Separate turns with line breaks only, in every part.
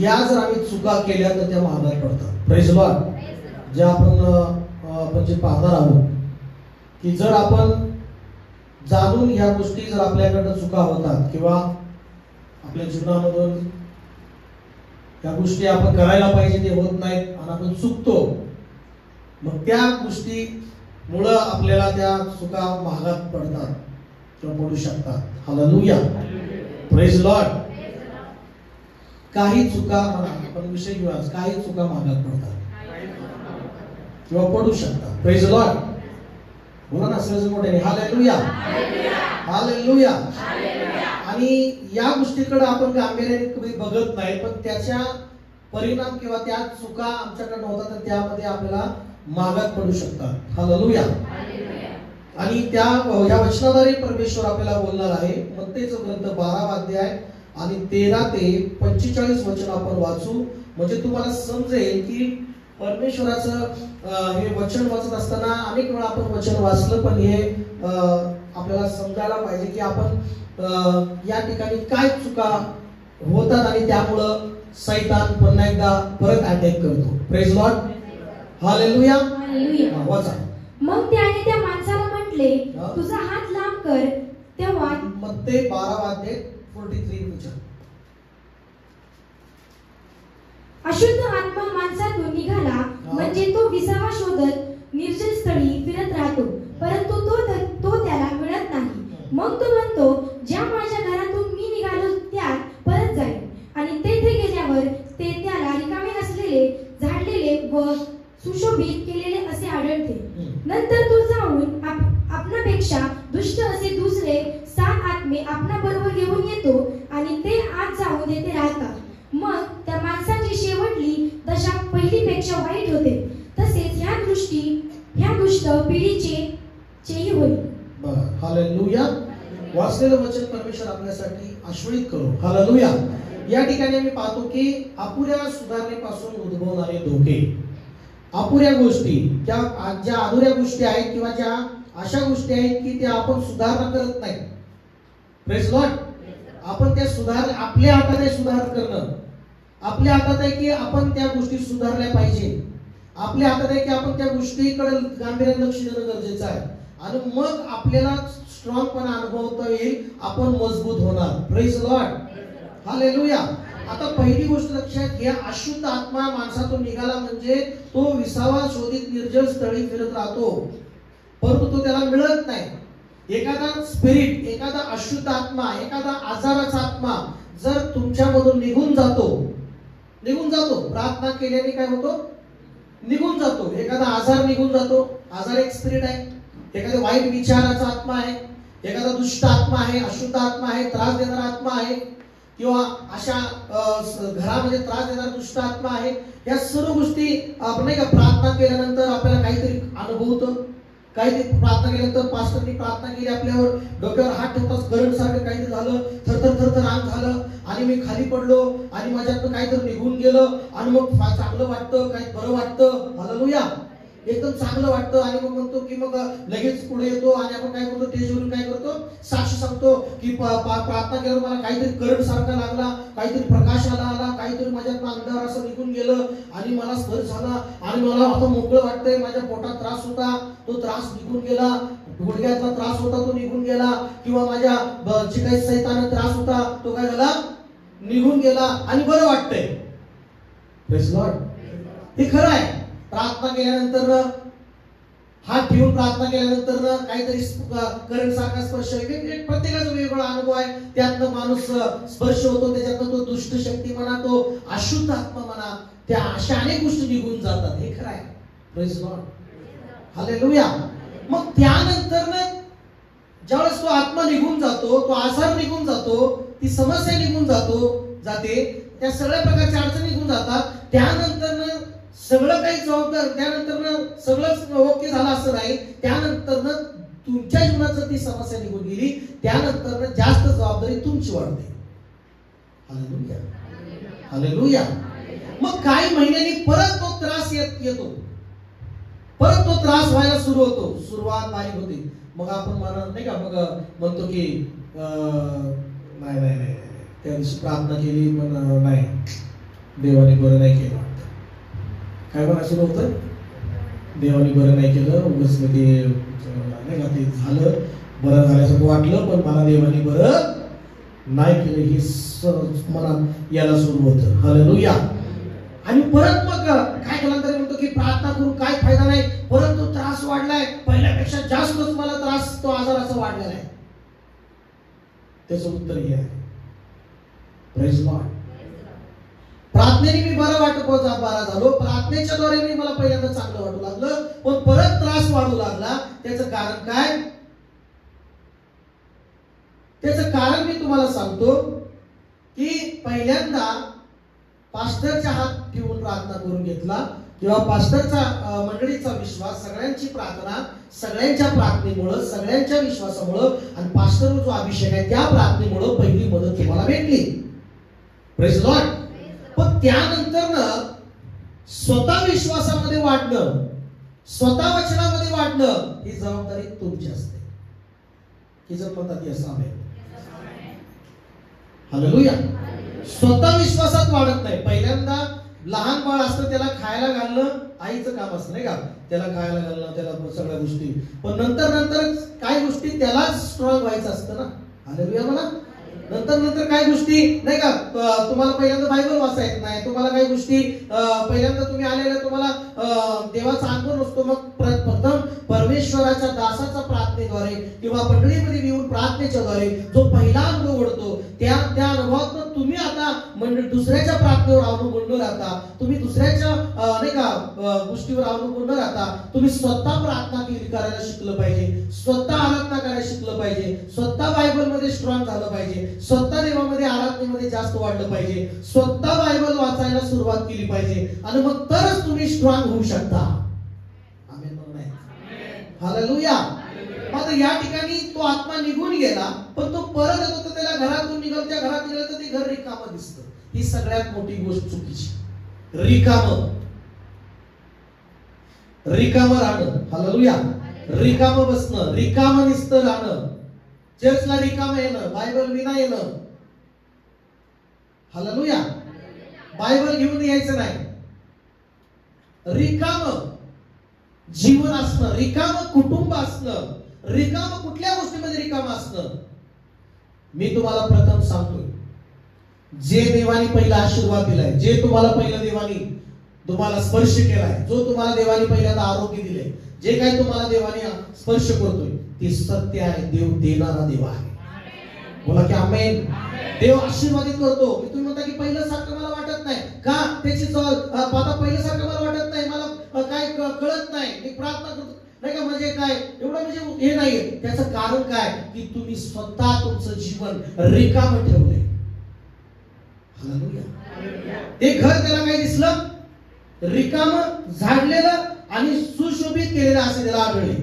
या जर आम्ही चुका केल्या तर त्या महागात पडतात. Praise Lord. जे आपण जे पाहणार आहोत की जर आपण जाणून ह्या गोष्टी जर आपल्याकडनं चुका होतात किंवा आपल्या जीवनामधून त्या गोष्टी आपण करायला पाहिजे ते होत नाहीत आणि आपण चुकतो, मग त्या गोष्टीमुळं आपल्याला त्या चुका महागात पडतात किंवा पडू शकतात. हालेलुया. Praise Lord. काही चुका आपण विषय घेऊया. काही चुका महागात पडतात किंवा पडू शकतात. Praise Lord. बोला ना सगळं मोठ्याने. हालेलुया. हालेलुया. आणि या गोष्टीकडे आपण गांभीर्याने बघत नाही, पण त्याच्या परिणाम किंवा त्या चुका आमच्याकडे होतात तर त्यामध्ये आपल्याला महागात पडू शकतात. हालेलुया. आणि त्या या वचनाद्वारे परमेश्वर आपल्याला बोलणार आहे. मत्तेचा ग्रंथ 12 अध्याय आणि 13 ते 45 वचन आपण वाचू, म्हणजे तुम्हाला समजेल की परमेश्वराचं हे वचन वाचत असताना अनेक वेळा आपण वचन वाचलं, पण हे आपल्याला समजायला पाहिजे की आपण या ठिकाणी काय चुका होतात आणि त्यामुळं सैतान पुन्हा एकदा परत अटॅक करतो. Praise Lord. हालेलुया. वाचा.
मग त्याने त्या माणसाला म्हटले, तुझा हात लांब कर. तेव्हा
मत्ते 12 अध्याय 43 वचन.
अशुद्ध आत्मा माणसातून निघाला म्हणजे तो विसावा शोधत निर्जल स्थळी फिरत राहतो, परंतु तो त्याला मिळत नाही. मग तो म्हणतो, ज्या माझ्या घरातून मी निघालो त्यात परत जाईल. आणि तेथे गेल्यावर ते त्याला रिकामे असलेले, झाडलेले व सुशोभित केलेले असे आढळते. नंतर तो जाऊन आपणापेक्षा दुष्ट असे दुसरे 7 आत्मे आपणाबरोबर घेऊन येतो आणि ते आत जाऊन येथे राहतात. मग त्या माणसाची शेवटली दशा पहिलीपेक्षा वाईट होते. तसेच ह्या दुष्ट पिढीचेही होईल.
हालेलुया. वाचलेलं वचन परमेश्वर आपल्यासाठी आश्वस्त करो. हालेलुया. या ठिकाणी आम्ही पाहतो की अपुऱ्या सुधारणेपासून उद्भवणारे धोके, अपुऱ्या गोष्टी, ज्या अधुऱ्या गोष्टी आहेत किंवा ज्या अशा गोष्टी आहेत की त्या आपण सुधारणा करत नाही. Praise Lord. आपण त्या आपल्या हातात आहे सुधार करणं. आपल्या हातात आहे की आपण त्या गोष्टी सुधारल्या पाहिजे. आपल्या हातात आहे की आपण त्या गोष्टीकडे गांभीर्याने लक्ष देणं गरजेचं आहे. आणि मग आपल्याला स्ट्रॉंगपणा अनुभवता येईल, आपण मजबूत होणार. Praise Lord. हालेलुया. आता पहिली गोष्ट लक्षात घ्या, अशुद्ध आत्मा माणसातून निघाला म्हणजे तो विसावा शोधित निर्जल स्थळी फिरत राहतो, परंतु तो त्याला मिळत नाही. एखादा स्पिरिट, एखादा अशुद्ध आत्मा, एखादा आजाराचा आत्मा जर तुमच्यामधून निघून जातो, प्रार्थना केल्याने काय होतो? निघून जातो. एखादा आजार निघून जातो. आजार एक स्पिरिट आहे. एखादा वाईट विचाराचा आत्मा आहे, एखादा दुष्ट आत्मा आहे, अशुद्ध आत्मा आहे, त्रास देणारा आत्मा आहे, किंवा अशा घरामध्ये त्रास देणारा दुष्ट आत्मा आहे. या सर्व गोष्टी आपण नाही का प्रार्थना केल्यानंतर आपल्याला काहीतरी अनुभवतं. काहीतरी प्रार्थना केल्यानंतर पास्टरनी प्रार्थना केली, आपल्यावर डोक्यावर हात ठेवताच करंट सारखं काहीतरी झालं, थरथर अंग झालं आणि मी खाली पडलो आणि माझ्यातनं काहीतरी निघून गेलं आणि मग चांगलं वाटतं, काही बरं वाटतं. हालेलुया. एकदम चांगलं वाटतं आणि मग म्हणतो की मग लगेच पुढे येतो आणि आपण काय करतो, स्टेजवरून काय करतो, साक्ष सांगतो की प्रार्थना केल्यावर मला काहीतरी करंट सारखा लागला, काहीतरी प्रकाश आला, काहीतरी माझ्यातनं अंधार असं निघून गेलं आणि मला स्पर्श झाला आणि मला आता मोकळं वाटतंय. माझ्या पोटात त्रास होता, तो त्रास निघून गेला. गुडघ्यातला त्रास होता, तो निघून गेला. किंवा माझ्या जे काही सैताना त्रास होता तो काय झाला, निघून गेला आणि बरं वाटतंय. Praise Lord. हे खरं आहे. प्रार्थना केल्यानंतर हात ठेवून प्रार्थना केल्यानंतर काहीतरी करंट सारखा स्पर्श, प्रत्येकाचा वेगवेगळा अनुभव आहे. त्यातनं माणूस स्पर्श होतो, त्याच्यातनं तो दुष्ट शक्ती म्हणा, तो अशुद्ध आत्मा म्हणा, त्या अशा अनेक गोष्टी निघून जातात. हे खरं आहे. Praise Lord. हालेलुया. मग त्यानंतर ज्यावेळेस तो आत्मा निघून जातो, तो आजार निघून जातो, ती समस्या निघून जाते, त्या सगळ्या प्रकारच्या अडचणी निघून जातात. त्यानंतर सगळं काही जबाबदार, त्यानंतर सगळंच ओके झालं असं नाही. त्यानंतर तुमच्या जीवनात जर ती समस्या निघून गेली, त्यानंतर जास्त जबाबदारी तुमची वाढते. हालेलुया. हालेलुया. मग काही महिन्यांनी परत तो त्रास येतो, परत तो त्रास व्हायला सुरू होतो. सुरुवात बारीक होती, मग आपण म्हणत नाही का, मग म्हणतो की नाही त्या दिवशी प्रार्थना केली पण नाही, देवाने बरं नाही केलं वाटतं. काय म्हणा सुरू होतं, देवाने बरं नाही केलं, उगाच ते नाही का, ते झालं बरं झाल्यासारखं वाटलं, पण मला देवाने बरं नाही केलं ही मनात यायला सुरू होतं. हालेलुया. आणि परत मग काय केलं तरी म्हणतो की प्रार्थना करून काय फायदा नाही, परंतु त्रास वाढलाय, पहिल्यापेक्षा जास्तच मला त्रास तो आजाराचा वाढलेला आहे. त्याचं उत्तर हे आहे, प्रेज लॉर्ड. प्रार्थनेने मी बरा झालो, प्रार्थनेच्या द्वारे मी मला पहिल्यांदा चांगलं वाटू लागलं, पण परत त्रास वाढू लागला. त्याचं कारण काय? त्याचं कारण मी तुम्हाला सांगतो की पहिल्यांदा पास्टरच्या हात ठेवून प्रार्थना करून घेतला, किंवा पास्टरचा मंडळीचा विश्वास, सगळ्यांची प्रार्थना, सगळ्यांच्या प्रार्थनेमुळं, सगळ्यांच्या विश्वासामुळं आणि पास्टर जो अभिषेक आहे त्या प्रार्थनेमुळं पहिली मदत तुम्हाला भेटली. Praise Lord. पण त्यानंतर स्वतः विश्वासामध्ये वाढणं, स्वतः वचनामध्ये वाढणं ही जबाबदारी तुमची असते. ही जर म्हणतात येस आमेन. हालेलुया. स्वतः विश्वासात वाढत नाही. पहिल्यांदा लहान बाळ असतं, त्याला खायला घालणं आईचं काम असतं नाही का, त्याला खायला घालणं, त्याला सगळ्या गोष्टी, पण नंतर काही गोष्टी त्याला स्ट्रॉंग व्हायचं असतं ना. हालेलुया म्हणा. नंतर काही गोष्टी नाही का, तुम्हाला पहिल्यांदा बायबल वाचायचं नाही, तुम्हाला काही गोष्टी पहिल्यांदा तुम्ही आलेल्या तुम्हाला देवाचा अनुभव नसतो. मग प्रथम परमेश्वराच्या दासाच्या प्रार्थनेद्वारे किंवा मंडळीमध्ये येऊन प्रार्थनेच्या द्वारे जो पहिला अनुभव घडतो, त्या अनुभवातून तुम्ही आता दुसऱ्याच्या प्रार्थनेवर अवलंबून न राहता, तुम्ही दुसऱ्याच्या नाही का गोष्टीवर अवलंबून न राहता, तुम्ही स्वतः प्रार्थना करायला शिकलं पाहिजे, स्वतः आराधना करायला शिकलं पाहिजे, स्वतः बायबलमध्ये स्ट्रॉंग झालं पाहिजे, स्वतः देवामध्ये आराधनेमध्ये जास्त वाढलं पाहिजे, स्वतः बायबल वाचायला सुरुवात केली पाहिजे, आणि मग तरच तुम्ही स्ट्रॉंग होऊ शकता. आमेन म्हणून. हालेलुया. आता या ठिकाणी तो आत्मा निघून गेला, पण तो परत येतो, तर त्याला घरातून निघाल, त्या घरात निघालं तर ते घर रिकामं दिसतं. ही सगळ्यात मोठी गोष्ट चुकीची. रिकामं राहणं. हालेलुया. रिकामं बसणं, रिकामं नुसतं राहणं, चर्चला रिकामं येणं, बायबल विना येणं. हालेलुया. बायबल घेऊन यायचं नाही. रिकामं जीवन असणं, रिकामं कुटुंब असणं, रिकामं कुठल्या गोष्टीमध्ये रिकामं असणं. मी तुम्हाला प्रथम सांगतोय, जे देवाने पहिला आशीर्वाद दिलाय, जे तुम्हाला पहिलं देवाने तुम्हाला स्पर्श केलाय, जो तुम्हाला देवाने पहिल्यांदा आरोग्य दिले, जे काही तुम्हाला देवाने स्पर्श करतोय ते सत्य आहे. देव देणारा देव आहे. बोला की आमेन. देव आशीर्वादित करतो. तुम्ही म्हणता की पहिलं सारखं मला वाटत नाही का, त्याची आता पहिलं सारखं मला वाटत नाही, मला काय कळत नाही, मी प्रार्थना करतो नाही का, म्हणजे काय एवढं म्हणजे हे नाहीये. त्याचं कारण काय की तुम्ही स्वतः तुमचं जीवन रिकामं ठेवलंय. हालेलुया. ते घर त्याला काय दिसलं, रिकामं, झाडलेलं आणि सुशोभित केलेलं असे त्याला आढळले.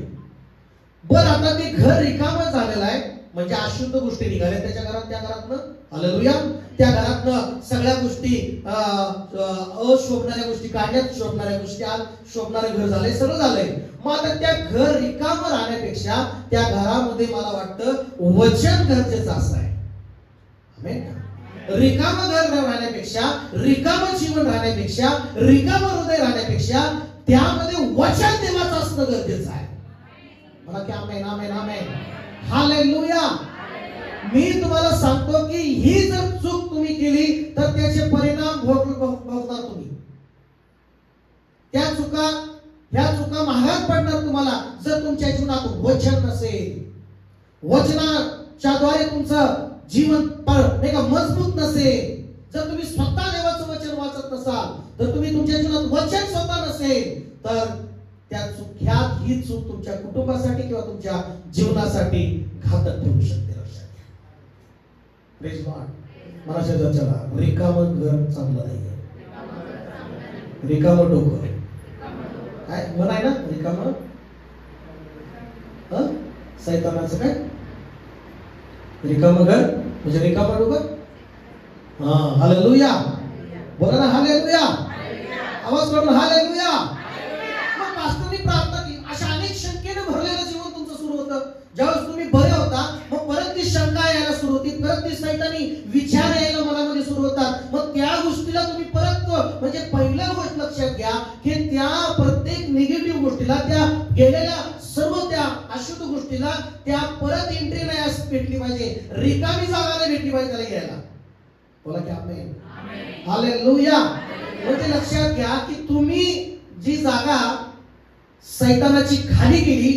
बरं, आता ते घर रिकामं झालेलं आहे म्हणजे अशुद्ध गोष्टी निघाल्या त्याच्या घरात, त्या घरातनं. हालेलुया. त्या घरातनं सगळ्या गोष्टी अशोभणाऱ्या गोष्टी काढण्यात, शोभणाऱ्या गोष्टी आज शोभणारे घर झाले, सगळं झालंय. मग आता त्या घर रिकामं राहण्यापेक्षा त्या घरामध्ये मला वाटतं वचन गरजेचं असं आहे. आमेन. रिकामं घर राहण्यापेक्षा, रिकामं जीवन राहण्यापेक्षा, रिकामं हृदय राहण्यापेक्षा त्यामध्ये वचन देवाचं असणं गरजेचं आहे. मला की आमेन, आमेन, आमेन. हालेलुया. मी तुम्हाला सांगतो की ही जर चूक तुम्ही केली तर त्याचे परिणाम भोगणार तुम्ही. ह्या चुका महागात पडणार तुम्हाला जर तुमच्या जीवनात वचन नसेल, वचनाच्या द्वारे तुमचं जीवन नाही का मजबूत नसेल, जर तुम्ही स्वतः देवाचं वचन वाचत नसाल, तर तुम्ही तुमच्या जीवनात वचन स्वतः नसेल, तर त्या चुक्यात ही चूक तुमच्या कुटुंबासाठी किंवा तुमच्या जीवनासाठी घातक ठरू शकते. लक्षात घ्या. Praise Lord. मला चला, रिकामं घर चांगलं नाहीये. रिकामं डोकं काय म्हणाय ना, रिकामं सैतानाचं काय, रिकामं घर म्हणजे रिकामं डोकं. हालेलुया. बोला ना हालेलुया. आवाज करून हालेलुया. मग पास्टरनी प्रार्थना केली, अशा अनेक शंकेने भरलेलं जीवन तुमचं सुरू होतं. ज्यावेळेस तुम्ही बरे होता, मग परत ती शंका यायला सुरू होती, परत ती सैतानी विचार यायला मनामध्ये सुरू होतात. मग त्या गोष्टीला तुम्ही परत गोष्टीला त्या परत एंट्री नाही असं भेटली पाहिजे, रिकामी जागा नाही भेटली पाहिजे त्याला घ्यायला. बोला की आमेन. हालेलुया. म्हणजे लक्षात घ्या की तुम्ही जी जागा सैतानाची खाली केली,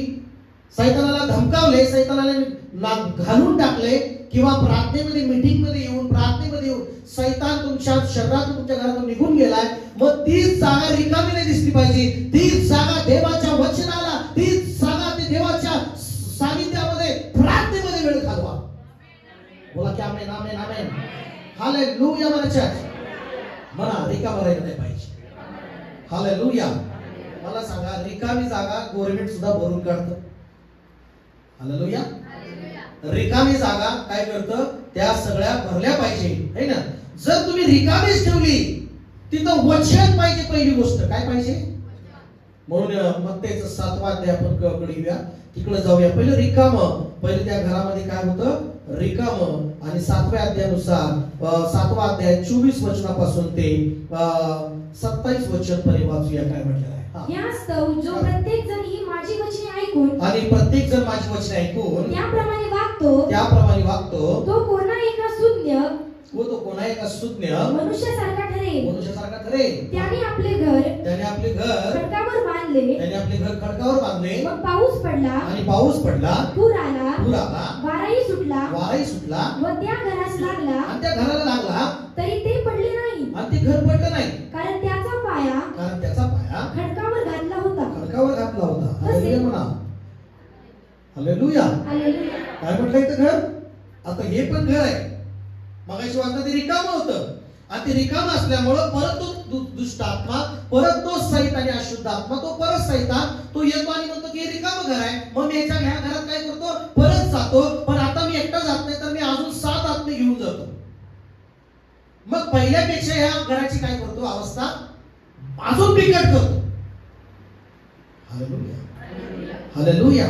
सैतानाला धमकावले, सैतानाला घालून टाकले, किंवा प्रार्थनेमध्ये मीटिंग मध्ये येऊन प्रार्थनेमध्ये येऊन सैतान तुमच्या शरीरातून तुमच्या घरातून निघून गेलाय, मग तीच जागा रिकामी नाही दिसली पाहिजे. तीच जागा देवाच्या वचनाला, तीच जागा ते देवाच्या सानिध्यामध्ये प्रार्थनेमध्ये वेळ घालवा. बोला की आमेन आमेन आमेन. हालेलुया. म्हणा रिकामा राहिला नाही पाहिजे. हालेलुया. मला सांगा, रिकामी जागा गव्हर्नमेंट सुद्धा भरून काढतं. हालेलुया. रिकामी जागा काय करतं, त्या सगळ्या भरल्या पाहिजे, है ना. जर तुम्ही रिकामीच ठेवली, तिथं वचन पाहिजे. पहिली गोष्ट काय पाहिजे, म्हणून मत्तेचं 7वां अध्याय आपण कडे घेऊया, तिकडे जाऊया. पहिलं रिकाम, पहिले त्या घरामध्ये काय होतं, रिकाम. आणि 7व्या अध्यायानुसार 7वां अध्याय 24 वचनापासून ते 27 वचन पर्यंत वाचूया काय म्हटलेलं आहे.
यास्तव जो प्रत्येक जण ही माझी वचने ऐकून,
आणि प्रत्येक जण माझी वचने ऐकून
त्याप्रमाणे वागतो, तो कोणा एका सुज्ञ मनुष्यासारखा ठरेल. त्याने आपले घर खडकावर बांधले. मग पाऊस पडला, पूर आला, वाराही सुटला, व त्या घराला लागला, तरी ते पडले नाही,
आणि ते घर पडलं नाही,
कारण त्याचा पाया खडकावर घातला होता.
हालेलुया म्हणा. हालेलुया. काय म्हटलं इथं घर. आता हे पण घर आहे. मगाशी वाटतं ते रिकाम होतं, आणि ते रिकाम असल्यामुळं परत तो दुष्ट आत्मा, परत तो सैतान आणि अशुद्ध आत्मा, तो परत सैतान तो येतो आणि म्हणतो की हे रिकाम घर आहे, मग मी ह्या घरात काय करतो, परत जातो. पण आता मी एकटा जात नाही, तर मी अजून 7 आत्मे घेऊन जातो. मग पहिल्यापेक्षा ह्या घराची काय करतो, अवस्था अजून बिकट करतो. हालेलुया. हालेलुया.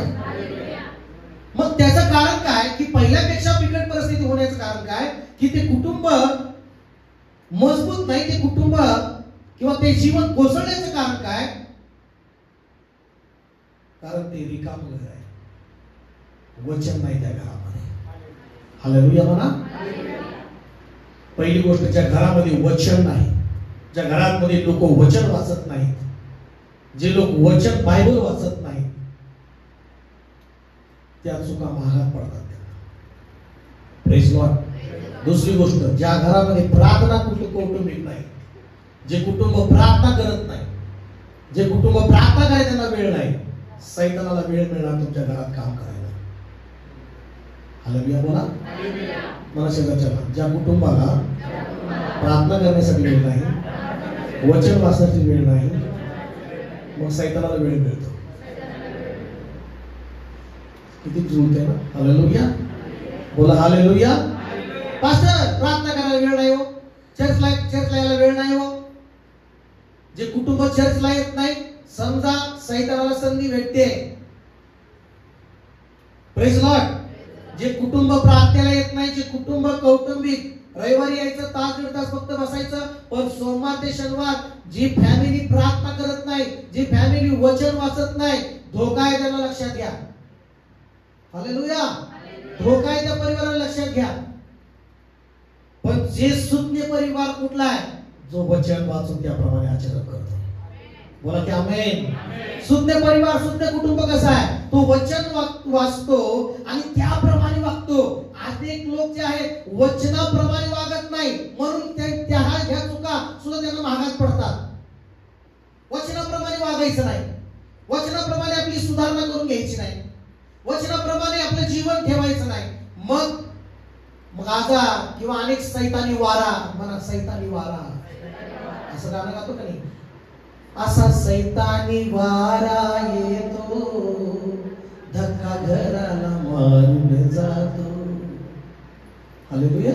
मग त्याचं कारण काय, की पहिल्यापेक्षा बिकट परिस्थिती होण्याचं कारण काय, की ते कुटुंब मजबूत नाही, ते कुटुंब किंवा ते जीवन कोसळण्याचं कारण काय, कारण ते रिकाम घर आहे, वचन नाही त्या घरामध्ये. हालेलुया म्हणा. पहिली गोष्ट, ज्या घरामध्ये वचन नाही, ज्या घरांमध्ये लोक वचन वाचत नाहीत, जे लोक वचन बायबल वाचत नाहीत, त्या चुका महागात पडतात. Praise Lord. दुसरी गोष्ट, ज्या घरामध्ये प्रार्थना कौटुंबिक नाही, जे कुटुंब प्रार्थना करत नाही, जे कुटुंब प्रार्थना करायला त्यांना वेळ नाही, सैतानाला वेळ मिळणार तुमच्या घरात काम करायला. हालेलुया बोला. मला शेजारच्या, ज्या कुटुंबाला प्रार्थना करण्यासाठी वेळ नाही, वचन वाचण्याची वेळ नाही, मग सैतानाला वेळ मिळतो. किती जुळते ना. हालेलुया बोला. हालेलुया. पास्टर, प्रार्थना करायला वेळ नाही हो, चर्चला यायला वेळ नाही हो. जे कुटुंब चर्चला येत नाही, समजा सैतानाला संधी भेटते. Praise Lord. जे कुटुंब प्रार्थनेला येत नाही, जे कुटुंब कौटुंबिक रविवारी यायचं, 1-1.5 तास फक्त बसायचं, पण सोमवार ते शनिवार जी फॅमिली प्रार्थना करत नाही, जी फॅमिली वचन वाचत नाही, धोका आहे त्याला लक्षात घ्या. हालेलुया. धोका आहे त्या परिवाराला लक्षात घ्या. पण जे सुज्ञ परिवार कुठला आहे, जो वचन वाचून त्याप्रमाणे आचरण करतो. बोला की आमेन. सुज्ञ परिवार, सुज्ञ कुटुंब कसा आहे, तो वचन वाचतो आणि त्याप्रमाणे वागतो. अनेक लोक जे आहेत वचनाप्रमाणे वागत नाही, म्हणून ह्या चुका सुद्धा त्यांना महागात पडतात. वचनाप्रमाणे वागायचं नाही, वचनाप्रमाणे आपली सुधारणा करून घ्यायची नाही, वचनाप्रमाणे आपलं जीवन ठेवायचं नाही. मग आजार किंवा अनेक सैतानी वारा, म्हणा सैतानी वारा, असं गाणं गातो का नाही, असा सैतानी वारा येतो, धक्का घराला मारून जातो. हालेलुया.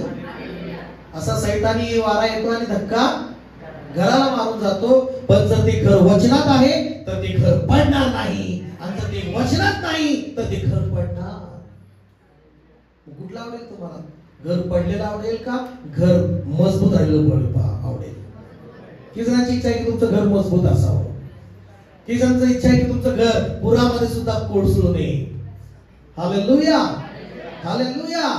असा सैतानी वारा येतो आणि धक्का घराला मारून जातो. पण जर ते घर वचनात आहे तर ते घर पडणार नाही, आणि जर ते वचनात नाही तर ते घर पडणार. कुठलं आवडेल तुम्हाला, घर पडलेलं आवडेल का घर मजबूत राहिलेलं आवडेल? किती जणांची इच्छा आहे की तुमचं घर मजबूत असावं, किती जणांची इच्छा आहे की तुमचं घर पुरामध्ये सुद्धा कोसळू नये. Hallelujah, hallelujah.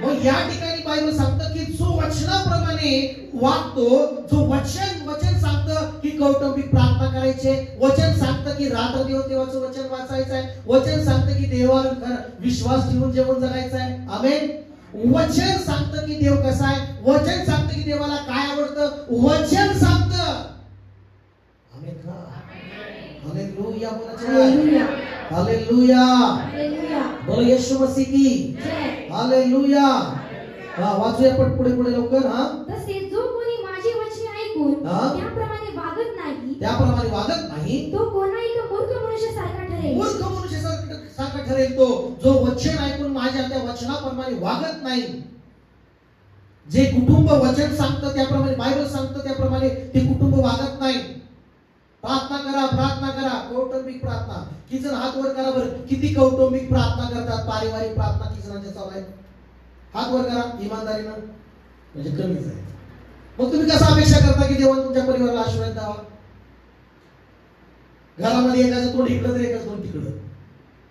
मग या ठिकाणी बायबल सांगतं की जो वचनाप्रमाणे वागतो, जो वचन सांगतं की कौटुंबिक प्रार्थना करायचे, वचन सांगतं की रात्र दिवस देवाचं वचन वाचायचं आहे, वचन सांगतं की देवावर विश्वास ठेवून जेवण जगायचं आहे. आमेन. वचन सांगतं की देव कसा आहे, वचन सांगतं की देवाला काय आवडतं, वचन सांगतं. आमेन का? Hallelujah
hallelujah.
हालेलुया.
हालेलुया.
बोलो येशू मसीह की
जय.
हालेलुया. वाचूया पण पुढे पुढे लवकर.
तसेच जो कोणी माझी वचने ऐकून
हा.
त्याप्रमाणे वागत नाही,
त्याप्रमाणे वागत नाही,
तो कोणा एका मूर्ख मनुष्यासारखा ठरेल.
मूर्ख मनुष्यासारखा ठरेल तो, जो वचन ऐकून माझ्या त्या वचनाप्रमाणे वागत नाही. जे कुटुंब वचन सांगतं त्याप्रमाणे, बायबल सांगतं त्याप्रमाणे ते कुटुंब वागत नाही. प्रार्थना करा, प्रार्थना करा, कौटुंबिक प्रार्थना. किती जण हात वर करा बरं. किती कौटुंबिक प्रार्थना करतात, पारिवारिक प्रार्थना किती जणांच्या चालू आहे? हात वर करा इमानदारीनं, म्हणजे कमीच आहे. मग तुम्ही कसं अपेक्षा करता की देवाने तुमच्या परिवाराला आशीर्वाद द्यावा? घरामध्ये एकाचं तोंड इकडं तर एकाचं तोंड तिकडं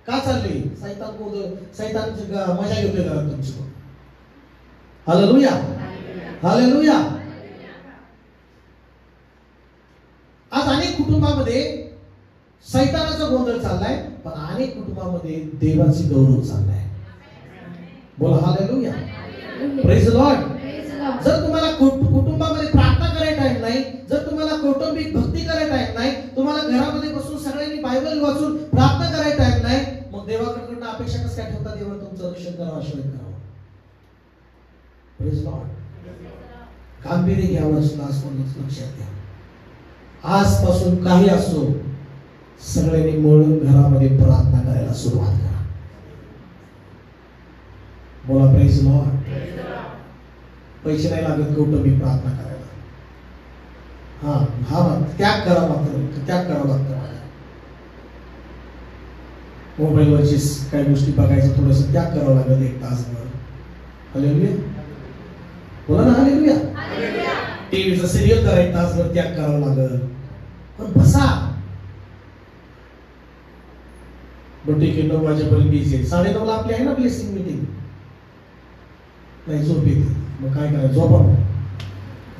का चालले? सैतानची मजा घेतोय घरात तुमची. Hallelujah, hallelujah. आज अनेक कुटुंबामध्ये सैतानाचा गोंधळ चाललाय, पण अनेक कुटुंबामध्ये देवाची गौरव चाललाय. बोला हालेलुया, प्रेज द लॉर्ड. जर तुम्हाला कुटुंबामध्ये प्रार्थना करायला टाइम नाही, जर तुम्हाला कौटुंबिक भक्ती करायला टाइम नाही, तुम्हाला घरामध्ये बसून सगळ्यांनी बायबल वाचून प्रार्थना करायला टाइम नाही, मग देवाकडून अपेक्षा कसं काय ठेवता? देवाने तुमचं रक्षण करावं, आशीर्वाद करावं. Praise the Lord. गांभीर्य घ्यावं, लक्षात घ्या. आजपासून काही असो, सगळ्यांनी मिळून घरामध्ये प्रार्थना करायला सुरुवात करा. बोला प्रेज द लॉर्ड. पैसे नाही लागत कौटुंबिक प्रार्थना करायला. त्याग करा, मात्र त्याग करावं लागतं. मोबाईलवरची काही गोष्टी बघायचं, थोडंसं त्याग करावं लागेल, 1 तासभर. हालेलुया, बोला ना हालेलुया. टीव्हीचं सिरियल करा, 1 तासभर त्याग करावं लागेल. पण बसा. बरं ठीक आहे, 9 वाजेपर्यंत बिझी आहे. 9:30ला आपली आहे ना ब्लेसिंग मीटिंग. नाही, झोप येते. मग काय करायचं? झोपा.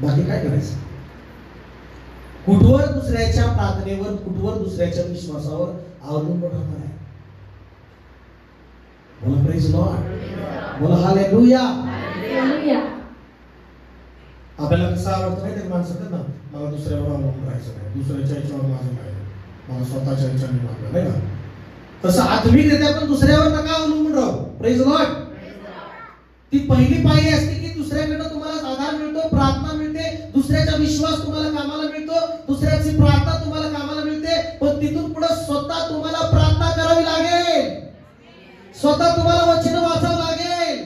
बाकी काय करायचं? कुठवर दुसऱ्याच्या प्रार्थनेवर, कुठवर दुसऱ्याच्या विश्वासावर अवलंबून राहणार आहे. बोला प्रेज लॉर्ड. बोला हालेलुया.
हालेलुया.
आपल्याला कसं आवडतं नाही ते माणसं ना, मला दुसऱ्यावर अवलंबून राहायचं नाही, दुसऱ्याच्या याच्यावर माझं नाही, मला स्वतःच्या याच्याने मागलं नाही का? तसं आत्मिकरित्या पण दुसऱ्यावर नका अवलंबून राहू. Praise Lord. ती पहिली पायरी असते की दुसऱ्याकडनं तुम्हाला आधार मिळतो, प्रार्थना मिळते, दुसऱ्याचा विश्वास तुम्हाला कामाला मिळतो, दुसऱ्याची प्रार्थना तुम्हाला कामाला मिळते. पण तिथून पुढे स्वतः तुम्हाला प्रार्थना करावी लागेल, स्वतः तुम्हाला वचन वाचावं लागेल,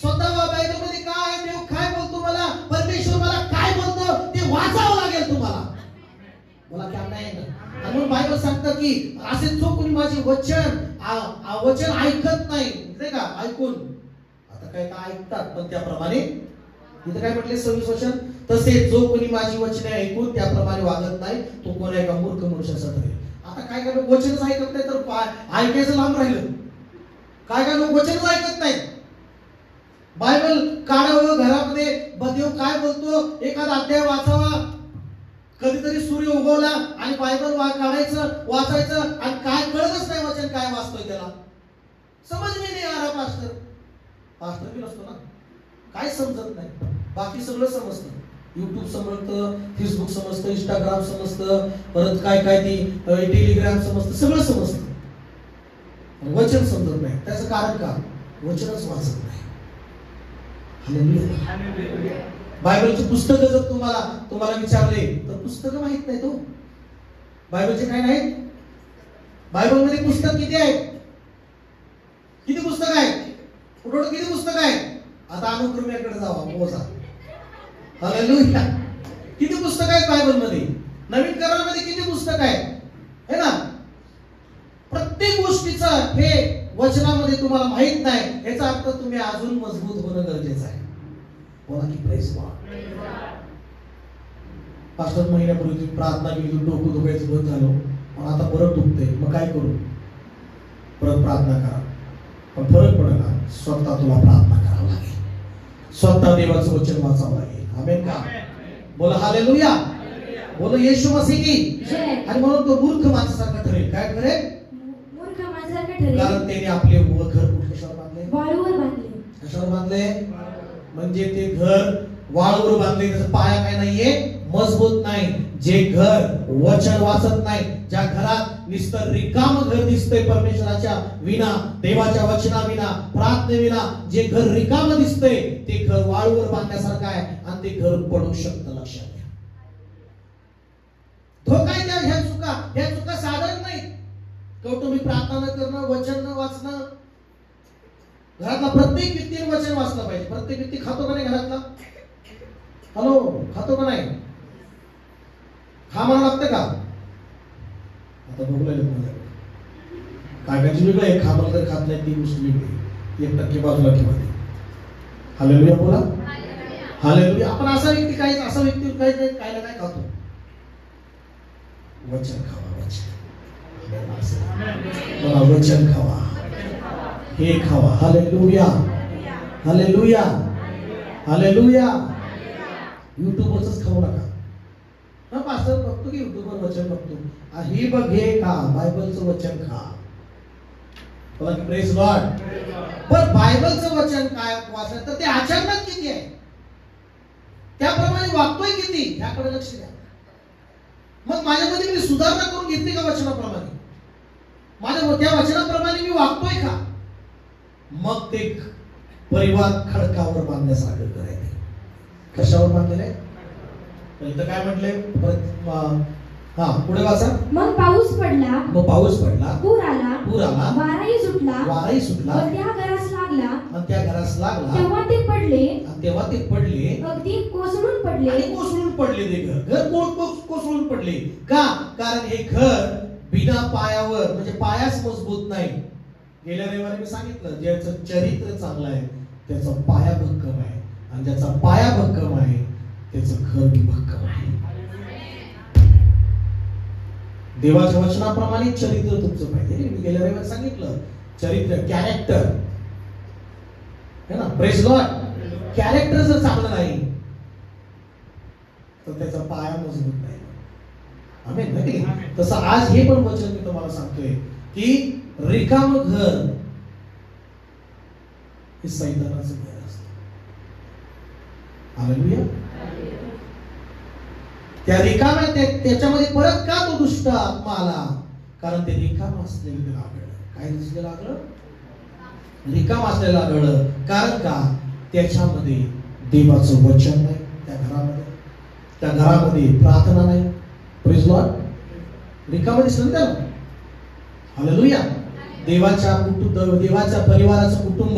स्वतः बायबलमध्ये काय देव काय बोलतो, मला परमेश्वर मला काय बोलतो ते वाचावं लागेल तुम्हाला. मला काय नाही ना. म्हणून बायबल सांगतं की असे जो कोणी माझे वचन ऐकत नाही का, ऐकून आता काय काय ऐकतात पण त्याप्रमाणे, इथं काय म्हटले 26 वचन, तसे जो कोणी माझी वचने ऐकून त्याप्रमाणे वागत नाही, तो कोण एका मूर्ख मनुष्यासारखा आहे. आता काय काय वचनच ऐकत नाही तर ऐकायचं लांब राहिलं. काय काय लोक वचनच ऐकत नाही. बायबल काढावं घरामध्ये, देव काय बोलतो एखादा अध्याय वाचावा, कधीतरी सूर्य उगवला आणि बायबल काढायचं, वाचायचं आणि काय कळतच नाही वचन काय वाचतोय, त्याला समज नाही यार. पास्टर बी नसतो ना, काय समजत नाही. बाकी सगळं समजतं, युट्यूब समजतं, फेसबुक समजतं, इंस्टाग्राम समजतं, परत काय काय ती टेलिग्राम समजतं, सगळं समजतं, वचन समजत नाही. त्याचं कारण का? वचनच वाचत नाही. हालेलुया. बायबलची पुस्तकं जर तुम्हाला विचारले तर पुस्तकं माहित नाही तो. बायबलचे काय नाहीत? बायबलमध्ये पुस्तक किती आहेत? किती पुस्तक आहेत? कुठं किती पुस्तक आहेत? आता अनुक्रमेकडे जावा, मोजा. हालेलुया. किती पुस्तक आहेत बायबलमध्ये? नवीन करारामध्ये किती पुस्तक आहेत? है ना? प्रत्येक गोष्टीचं हे वचनामध्ये तुम्हाला माहित नाही, याचा अर्थ तुम्ही अजून मजबूत होणं गरजेचं आहे. बोला की प्रेज लॉर्ड. पास्टर महिन्यापूर्वी प्रार्थना केली, डोकं दुखायचं बंद झालं, पण आता परत दुखतंय, मग काय करू? परत प्रार्थना करा. पण फरक पडला, स्वतः तुला प्रार्थना करावं लागेल, स्वतः देवाचं वचन वाचावं लागेल. आमेन का? बोला हालेलुया. बोला येशू मसीह की
जय.
आणि म्हणून तो मूर्ख माणसासारखा ठरेल. काय ठरेल?
मूर्ख माणसासारखा ठरेल.
कारण त्याने आपले घर कशावर बांधले?
वाळूवर बांधले.
कशावर बांधले? म्हणजे ते घर वाळूवर बांधले, त्याचा पाया काय नाहीये, मजबूत नाही. जे घर वचन वाचत नाही, ज्या घरात नुसतं रिकाम घर दिसतंय परमेश्वराच्या विना, देवाच्या वचना विना, प्रार्थने विना, जे घर रिकाम दिसतंय ते घर वाळूवर बांधण्यासारखं आहे आणि ते घर पडू शकतं. लक्षात घ्या. धोका आहे ह्या चुका साधारण नाही. कौटुंबिक प्रार्थना न करणं, वचन न वाचणं. घरातला प्रत्येक व्यक्तीने वचन वाचलं पाहिजे. प्रत्येक व्यक्ती खातो का नाही घरातला? हॅलो, खातो का नाही? खा म्हणा लागतं का? आता बघू लागेल काय कायची वेगळं आहे. खा म्हणलं तर खात नाही, ती गोष्ट वेगळी. 1% बाजूला ठेवा. हालेलुया बोला. हालेलुया. आपण असा व्यक्ती काय ना काय खातो. वचन खावा, वचन. वचन खावा, हे खावा. Hallelujah, hallelujah, hallelujah. युट्यूबवरच खाऊ नका. हा पास्टर बघतो की युट्यूबवर वचन बघतो, हे बघ, हे खा, बायबलचं वचन खा. Praise God. पण बायबलचं वचन काय वाचलं तर ते आचरणात किती आहे, त्याप्रमाणे वागतोय किती, याकडे लक्ष द्या. मग माझ्यामध्ये मी सुधारणा करून घेतली का वचनाप्रमाणे? माझ्या त्या वचनाप्रमाणे मी वागतोय का? मग ते परिवार खडकावर बांधण्यासारखं करायचे. कशावर बांधलेले? इथं काय म्हटले? हा पुढे वाचा.
मग पाऊस पडला,
पूर आला,
वाराही
सुटला,
व त्या घरास लागला, तेव्हा ते पडले, अगदी कोसळून पडले.
ते घर कोसळून पडले. का? कारण हे घर बिना पायावर, म्हणजे पायाच मजबूत नाही. गेल्या रविवारी मी सांगितलं, ज्याचं चरित्र चांगलं आहे त्याचा पाया भक्कम आहे, आणि ज्याचा पाया भक्कम आहे त्याचं घर भक्कम आहे. देवाच्या वचनाप्रमाणे चरित्र तुमचं पाहिजे. मी गेल्या रविवारी सांगितलं, चरित्र, कॅरेक्टर है ना. Praise Lord. कॅरेक्टर जर चांगलं नाही तर त्याचा पाया मजबूत नाही. आमेन नाही. तसं आज हे पण वचन मी तुम्हाला सांगतोय की रिकाम घर हे सैतानाचं घर असतं. हालेलुया. त्या रिकाम्या त्याच्यामध्ये परत का तो दुष्ट आत्मा आला? कारण ते रिकाम असलेलं त्याला आढळलं. काय दिसलेलं आढळलं? रिकाम असलेलं आढळलं. कारण का? त्याच्यामध्ये देवाचं वचन नाही. त्या घरामध्ये प्रार्थना नाही. Praise Lord. रिकाम दिसलं त्याला. हालेलुया. देवाच्या परिवाराचं कुटुंब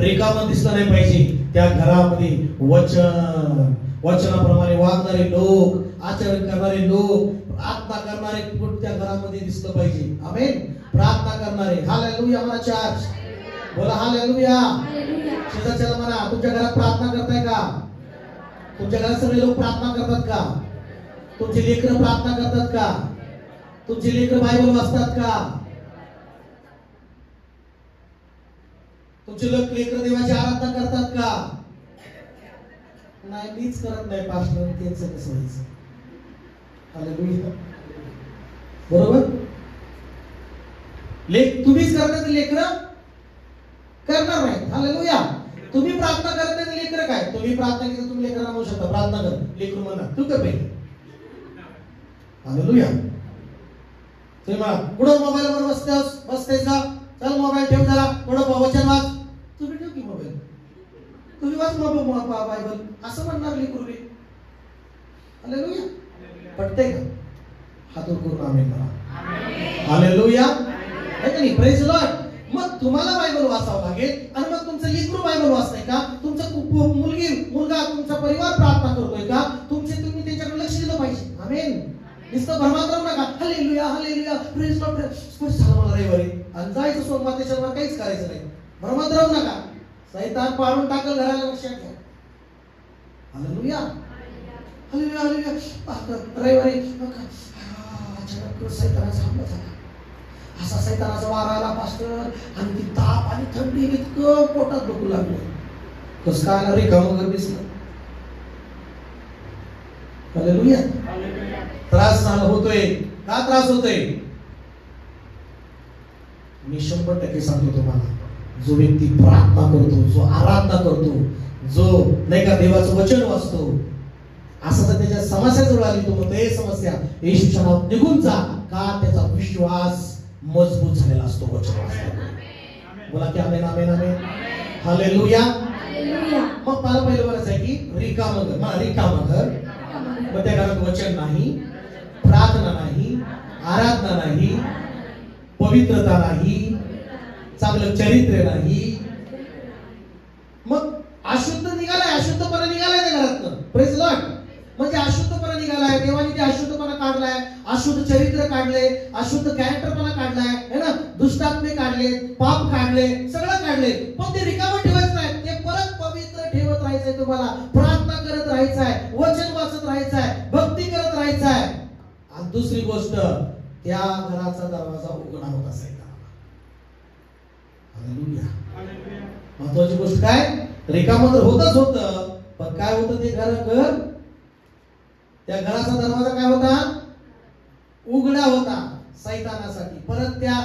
रिकाम दिसलं नाही पाहिजे. त्या घरामध्ये वचनाप्रमाणे वागणारे लोक, आचरण करणारे लोक, प्रार्थना करणारे त्या घरामध्ये दिसलं पाहिजे. आमेन. प्रार्थना करणारे. हालेलुया म्हणा चर्च. बोला हालेलुया. शेजारच्याला म्हणा, तुमच्या घरात प्रार्थना करताय का? तुमच्या घरात सगळे लोक प्रार्थना करतात का? तुमचे लेकरं प्रार्थना करतात का? तुमचे लेकरं बायबल वाचतात का? तुमचे लेकरं देवाची आराधना करतात का? नाही, मीच करत नाही पास्टर, त्यांचं कसं व्हायचं? हालेलुया. बरोबर. तुम्हीच करत नाही, लेकरं करणार नाही. हालेलुया. तुम्ही प्रार्थना करत नाही, लेकरं काय? तुम्ही प्रार्थना केली, तुम्ही लेकरांना म्हणू शकता प्रार्थना कर, लेकरू म्हणा तू कर पाहिजे. हालेलुया. तुम्ही म्हणा, कुठं मोबाईलवर बसतेस का? चल मोबाईल ठेव जरा, थोडं वचन वाच. तुम्ही ठेव की मोबाईल, तुम्ही वाच बायबल, असं म्हणणार लेकरू. हालेलुया. पटतंय का? हात वर करून आमेन म्हणा. हालेलुया. आहे का नाही? Praise Lord. मग तुम्हाला बायबल वाचावं लागेल, आणि मग तुमचं लेकरू बायबल वाचतंय का? तुमचा मुलगा, तुमचा परिवार प्रार्थना करतोय का? तुम्ही त्याच्याकडे लक्ष दिलं पाहिजे. आमेन. नुसतं भरमात राहू नका. Hallelujah, hallelujah, praise Lord. झालं मला रविवारी आणि जायचं सोमवार, त्याच्यावर काहीच करायचं नाही. भरमात राहू नका. सैतान पाडून टाकल घराला. लक्षात घ्या. Hallelujah, hallelujah, hallelujah. रविवारी अचानक सैतानाचा हमला झाला. असा सैतानाचा वारा आला पास्टर, आणि ती ताप आणि थंडी इतकं पोटात दुखू लागलं. कसं काय आला? रिकामं घर दिसलं. हालेलुया. त्रास झाला होतोय. का त्रास होतोय? मी 100% सांगतो तुम्हाला, जो व्यक्ती प्रार्थना करतो, जो आराधना करतो, जो नाही का देवाचं वचन वाचतो, असं तर त्याच्या समस्या जवळ आली तो म्हणतो हे समस्या येशूच्या नावात निघून जा. का? त्याचा विश्वास मजबूत झालेला असतो वचन वाचतो. बोला की आमेन आमेन आमेन. हालेलुया. मग मला पहिलं बोलायचं आहे की रिकामं घर, रिकामं घर, मग त्या घरात वचन नाही, प्रार्थना नाही, आराधना नाही, पवित्रता नाही, चांगलं चरित्र नाही. मग अशुद्ध निघालाय, अशुद्धपणा निघालाय त्या घरातनं. Praise Lord. म्हणजे अशुद्धपणा निघालाय, देवाने ते अशुद्धपणा काढलाय, अशुद्ध चरित्र काढले, अशुद्ध कॅरेक्टरपणा काढलाय, है ना, दुष्टात्मे काढले, पाप काढले, सगळं काढले. पण ते रिकामं ठेवायचं नाही, ते परत पवित्र ठेवत राहायचंय. तुम्हाला प्रार्थना करत राहायचंय, वचन वाचत राहायचंय, भक्ती करत राहायचंय. आणि दुसरी गोष्ट, त्या घराचा दरवाजा उघडा होता सैतानाला. हालेलुया. महत्वाची गोष्ट काय? रिकामं तर होतच होतं, पण काय होतं ते घर, त्या घराचा दरवाजा काय होता? उघडा होता सैतानासाठी, परत त्या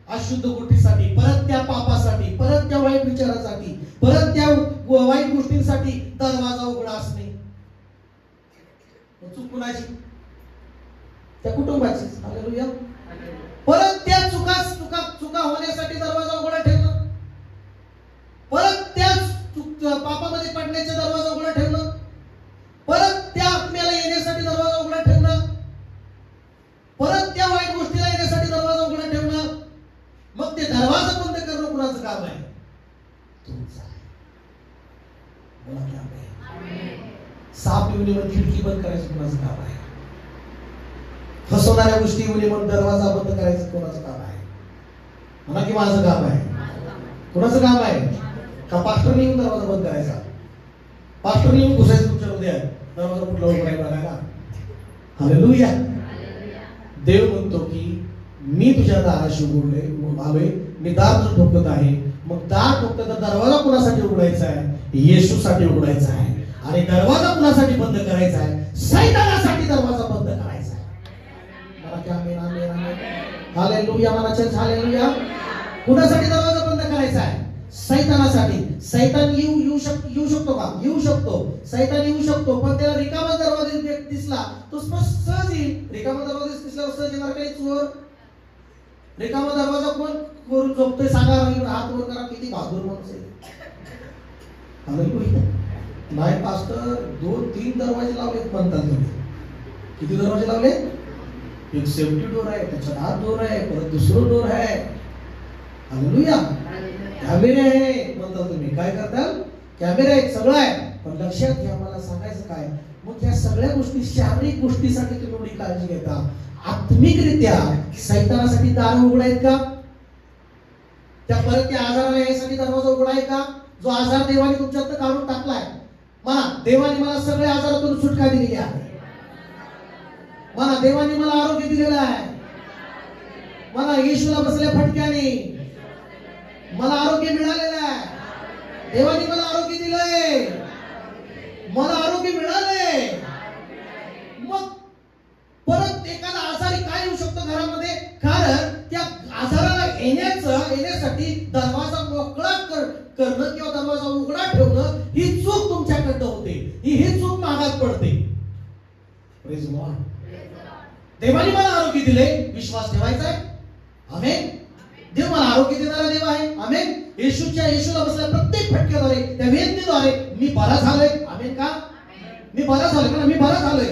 अशुद्ध गोष्टीसाठी, परत त्या पापासाठी, परत त्या वाईट विचारासाठी, परत त्या वाईट गोष्टींसाठी दरवाजा उघडा असणे. चूक कुणाची? त्या कुटुंबाची. हालेलुया. परत त्या चुका होण्यासाठी दरवाजा उघडा ठेवणं, परत त्या पापामध्ये पडण्याचा दरवाजा उघडा ठेवणं, परत त्या आत्म्याला येण्यासाठी दरवाजा उघडा ठेवणं, परत त्या वाईट गोष्टीला येण्यासाठी दरवाजा उघडा ठेवणं. मग ते दरवाजा बंद करणं कुणाचं काम आहे? तुमचं आहे. बोला की आमेन. साप येऊन येऊन खिडकी बंद करायचं कुणाचं काम आहे? फसवणाऱ्या गोष्टी येऊन येऊन दरवाजा बंद करायचं कोणाचं काम आहे? म्हणा की माझं काम आहे. कोणाचं काम आहे? का पास्टरने येऊन दरवाजा बंद करायचा? पास्टरने येऊन घुसायचं तुमच्या हृदयात, दरवाजा कुठला उघडायला बघायला? हालेलुया. देव म्हणतो की मी तुझ्या दाराशी आलोय, मी दार ठोकत आहे. मग दार ठोकत तर दरवाजा कुणासाठी उघडायचा आहे? येशूसाठी उघडायचा आहे. आणि दरवाजा कुणासाठी बंद करायचा आहे? सैतानासाठी दरवाजा बंद करायचा आहे. मला की आमेन आमेन आमेन. हालेलुया. मला चर्च हालेलुया. कुणासाठी दरवाजा बंद करायचा आहे? सैतानासाठी. सैतान येऊ शकतो का? येऊ शकतो. सैतान येऊ शकतो, पण त्याला रिकामा दरवाजा दिसला तो सहज येईल. रिकामा दरवाजा दिसल्यावर सहज येणार काही चोर? रिकामा दरवाजा कोण करून झोपतोय? सांगा, हात वर करा. किती बहादूर माणूस आहे. हालेलुया. नाही पास्टर, 2-3 दरवाजे लावलेत म्हणतात तुम्ही. किती दरवाजे लावले? एक सेफ्टी डोर आहे, त्याच्यात आत डोर आहे, परत दुसरं डोर आहे. हालेलुया. कॅमेरे आहे म्हणता तुम्ही. काय करताल? कॅमेरे आहेत, सगळं आहे. पण लक्षात घ्या, मला सांगायचं काय, मग या सगळ्या गोष्टी, शारीरिक गोष्टीसाठी तुम्ही एवढी काळजी घेता, आत्मिकरित्या सैतानासाठी दार उघड आहेत का? त्या परत त्या आजाराला यासाठी दरवाजा उघडा आहे का? जो आजार देवाने तुमच्यात काढून टाकलाय, म्हणा देवाने मला सगळ्या आजारातून सुटका दिलेली आहे. म्हणा देवाने मला आरोग्य दिलेलं आहे. म्हणा येशूला बसल्या फटक्याने मला आरोग्य मिळालेलं आहे. देवाने मला आरोग्य दिलंय. मला आरोग्य मिळालंय. मग परत एखादा आजारी काय येऊ शकतो घरामध्ये? कारण त्या आजाराला येण्यासाठी दरवाजा मोकळा करणं किंवा दरवाजा उघडा ठेवणं ही चूक तुमच्याकडनं होते. ही चूक मागात पडते. Praise Lord. देवाने मला आरोग्य दिले, विश्वास ठेवायचा आहे. आमेन. देव मला आरोग्य देणारा देव आहे. आमेन. येशूला बसल्या प्रत्येक फटक्याद्वारे, त्या वेदनेद्वारे मी बरा झालोय. आमेन का? मी बरा झालोय का? मी बरा झालोय.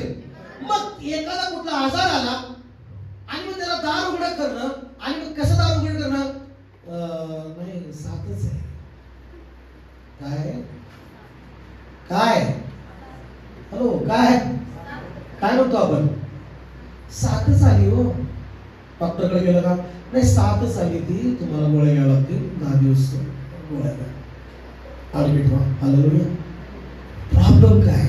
मग एखादा कुठला आजार आला आणि मग त्याला दार उघड करणं, आणि मग कसं दार उघड करणं? नाही, साधच आहे. काय हॅलो, काय म्हणतो आपण? साधच आली हो. डॉक्टरकडे गेलं का? नाही, साधच आली ती, तुम्हाला गोळ्या घ्याव्या लागतील, 10 दिवस गोळ्या ऍडमिट व्हा. हालेलुया. प्रॉब्लेम काय?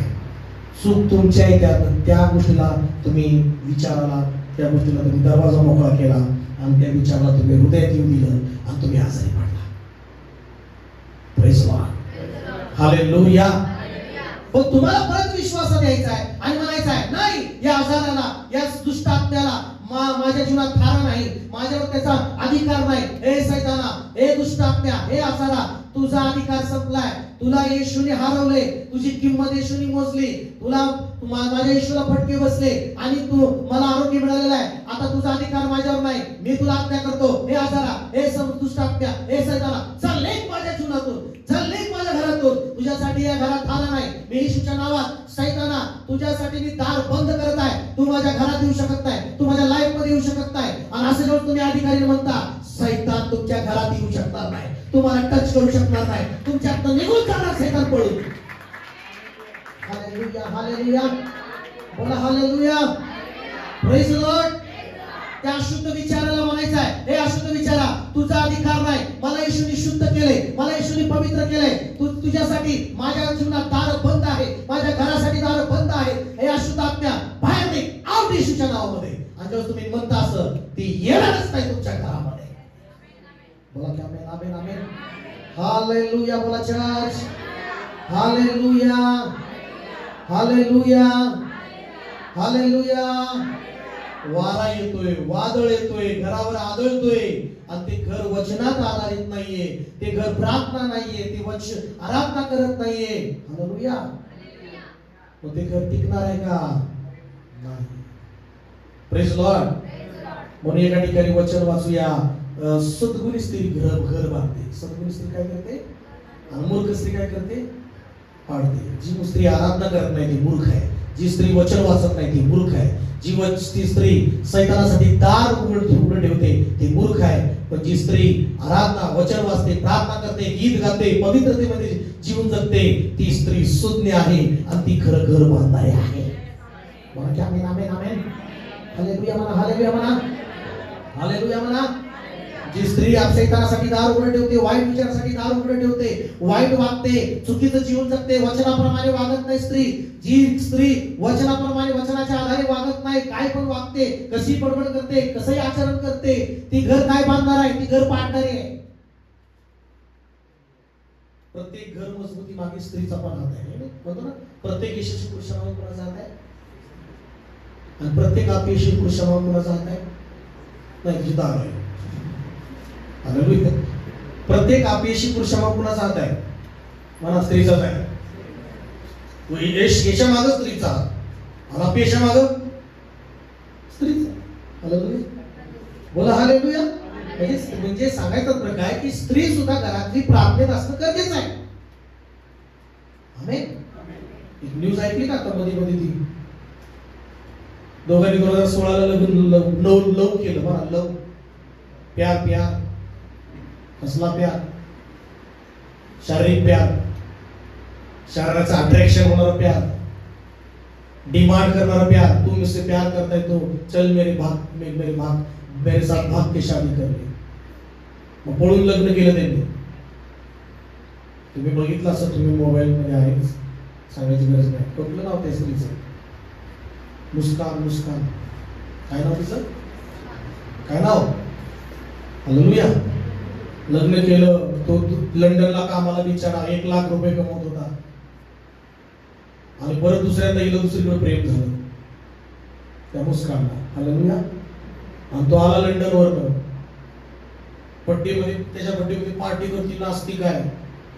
चूक तुमच्या आहे. त्या गोष्टीला तुम्ही विचाराला, त्या गोष्टीला तुम्ही दरवाजा मोकळा केला, आणि त्या विचाराला तुम्ही हृदयात येऊ दिलं आणि तुम्ही आजारी पडला. Praise Lord, hallelujah. पण तुम्हाला परत विश्वास द्यायचा आहे आणि म्हणायचं आहे नाही, या आजाराला, या दुष्ट आत्म्याला माझ्या जीवनात थारा नाही, माझ्यावर त्याचा अधिकार नाही. हे सैताना, हे दुष्ट आत्म्या, हे आजारा, तुझा अधिकार संपलाय. तुला येशूने हरवले, तुझी किंमत येशूने मोजली, तुला माझ्या येशूला फटके बसले आणि तू मला आरोग्य मिळालेला आहे. आता तुझा अधिकार माझ्यावर नाही. मी तुला आज्ञा करतो, हे आजारा, हे दुष्ट आत्म्या, हे सैताना, चल लेख माझ्या जीवनातून, चल लेख माझ्या घरातून. तुझ्यासाठी या घरात थारा नाही. मी येशूच्या नावात सैताना, तुझ्यासाठी मी दार बंद करत आहे. तू माझ्या घरात येऊ शकत नाही, तू माझ्या लाईफ मध्ये येऊ शकत नाही. आणि असं जेव्हा तुम्ही अधिकारी म्हणता, सैतान तुमच्या घरात येऊ शकणार नाही, तुम्हाला टच करू शकणार नाही, तुमच्यातनं निघून जाणार सैतान पळून. हालेलुया, हालेलुया, बोला हालेलुया, प्रेज लॉर्ड. त्या अशुद्ध विचाराला म्हणायचं आहे, हे अशुद्ध विचारा, तुझा अधिकार नाही. मला येशूने शुद्ध केले, मला येशूने पवित्र केले. तुझ्यासाठी माझ्या जीवनात दार बंद आहे, माझ्या घरासाठी दार बंद आहे. हे अशुद्ध आत्म्या बाहेर निघ, आउट येशूच्या नावामध्ये. आणि जेव्हा तुम्ही म्हणता असं, ती येणारच नाही तुमच्या घरामध्ये. बोला की आमेन, आमेन, आमेन, हालेलुया. बोला चर्च, हालेलुया, हालेलुया, हालेलुया. वारा येतोय, वादळ येतोय, घरावर आदळतोय आणि ते घर वचनात आधारित नाहीये, ते घर प्रार्थना नाहीये, ते वचन आराधना करत नाहीये. हालेलुया. मग ते घर टिकणार आहे का? नाही. Praise Lord. म्हणून एका ठिकाणी वचन वाचूया, सद्गुणी स्त्री घर बांधते. सद्गुणी स्त्री काय करते आणि मूर्ख स्त्री काय करते? पाडते. जी स्त्री आराधना करत नाही ती मूर्ख आहे, जी स्त्री वचन वाचत नाही ती मूर्ख आहे, जी स्त्री सैतानासाठी दार उघड ठेवते ती मूर्ख आहे. पण जी स्त्री आराधना, वचन वाचते, प्रार्थना करते, गीत गाते, पवित्रतेमध्ये जीवन जगते, ती स्त्री सुज्ञ आहे आणि ती खरं घर बांधणारी आहे. आमेन, आमेन, आमेन, हालेलुया म्हणा, हालेलुया म्हणा, हालेलुया म्हणा. जी स्त्री सैतानासाठी दार उघडे ठेवते, वाईट विचारासाठी दार उघडे ठेवते, वाईट वागते, चुकीचं जीवन जगते, वचनाप्रमाणे वागत नाही स्त्री, जी स्त्री वचनाप्रमाणे, वचनाच्या आधारे वागत नाही, काय पण वागते, कशी बडबड करते, कसंही आचरण करते, ती घर काय बांधणार आहे? ती घर पाडणारी आहे. प्रत्येक घर मजबूती मागे स्त्रीचा पण हात आहे, म्हणतो ना. प्रत्येक यशस्वी पुरुषामागे कोणाचा हात आहे आणि प्रत्येक अपयशी पुरुषामागे कोणाचा हात आहे? नाही, दार आहे. प्रत्येक अपयशी पुरुषामागे कुणाचा हात आहे? मला स्त्रीचाच आहे. यशाच्या मागे स्त्रीचा आणि अपयशा मागे स्त्रीचा. हालेलुया, बोला हालेलुया. म्हणजे सांगायचा प्रकार की स्त्री सुद्धा घरातली प्रार्थनेत असणं गरजेचं आहे. आमेन. एक न्यूज ऐकली का आता मध्ये ती दोघांनी 2016 लव केलं. बघा, लव, प्यार, प्यार, कसला प्यार? शारीरिक प्यार, शरीराचं अट्रॅक्शन होणारा प्यार, डिमांड करणारा प्यार. तू मुझसे प्यार करता है तो चल मेरे साथ भाग के शादी कर ले. मग पळून लग्न केलं त्यांनी. तुम्ही बघितलं असं, तुम्ही मोबाईल मध्ये आहे, सांगायची गरज नाही. कुठलं नाव त्या स्त्रीचं? मुस्कान. मुस्कान काय नाव तिचं? काय नाव? हालेलुया. लग्न केलं, तो लंडनला कामाला बिचारा 1 लाख रुपये कमवत होता आणि परत दुसऱ्यांदा गेलं, दुसरीकडे प्रेम झालं त्या मुस्कानला. हालेलुया. आणि तो आला लंडनवर, पट्टीमध्ये, त्याच्या पट्टीमध्ये पार्टी करती, नाचती, काय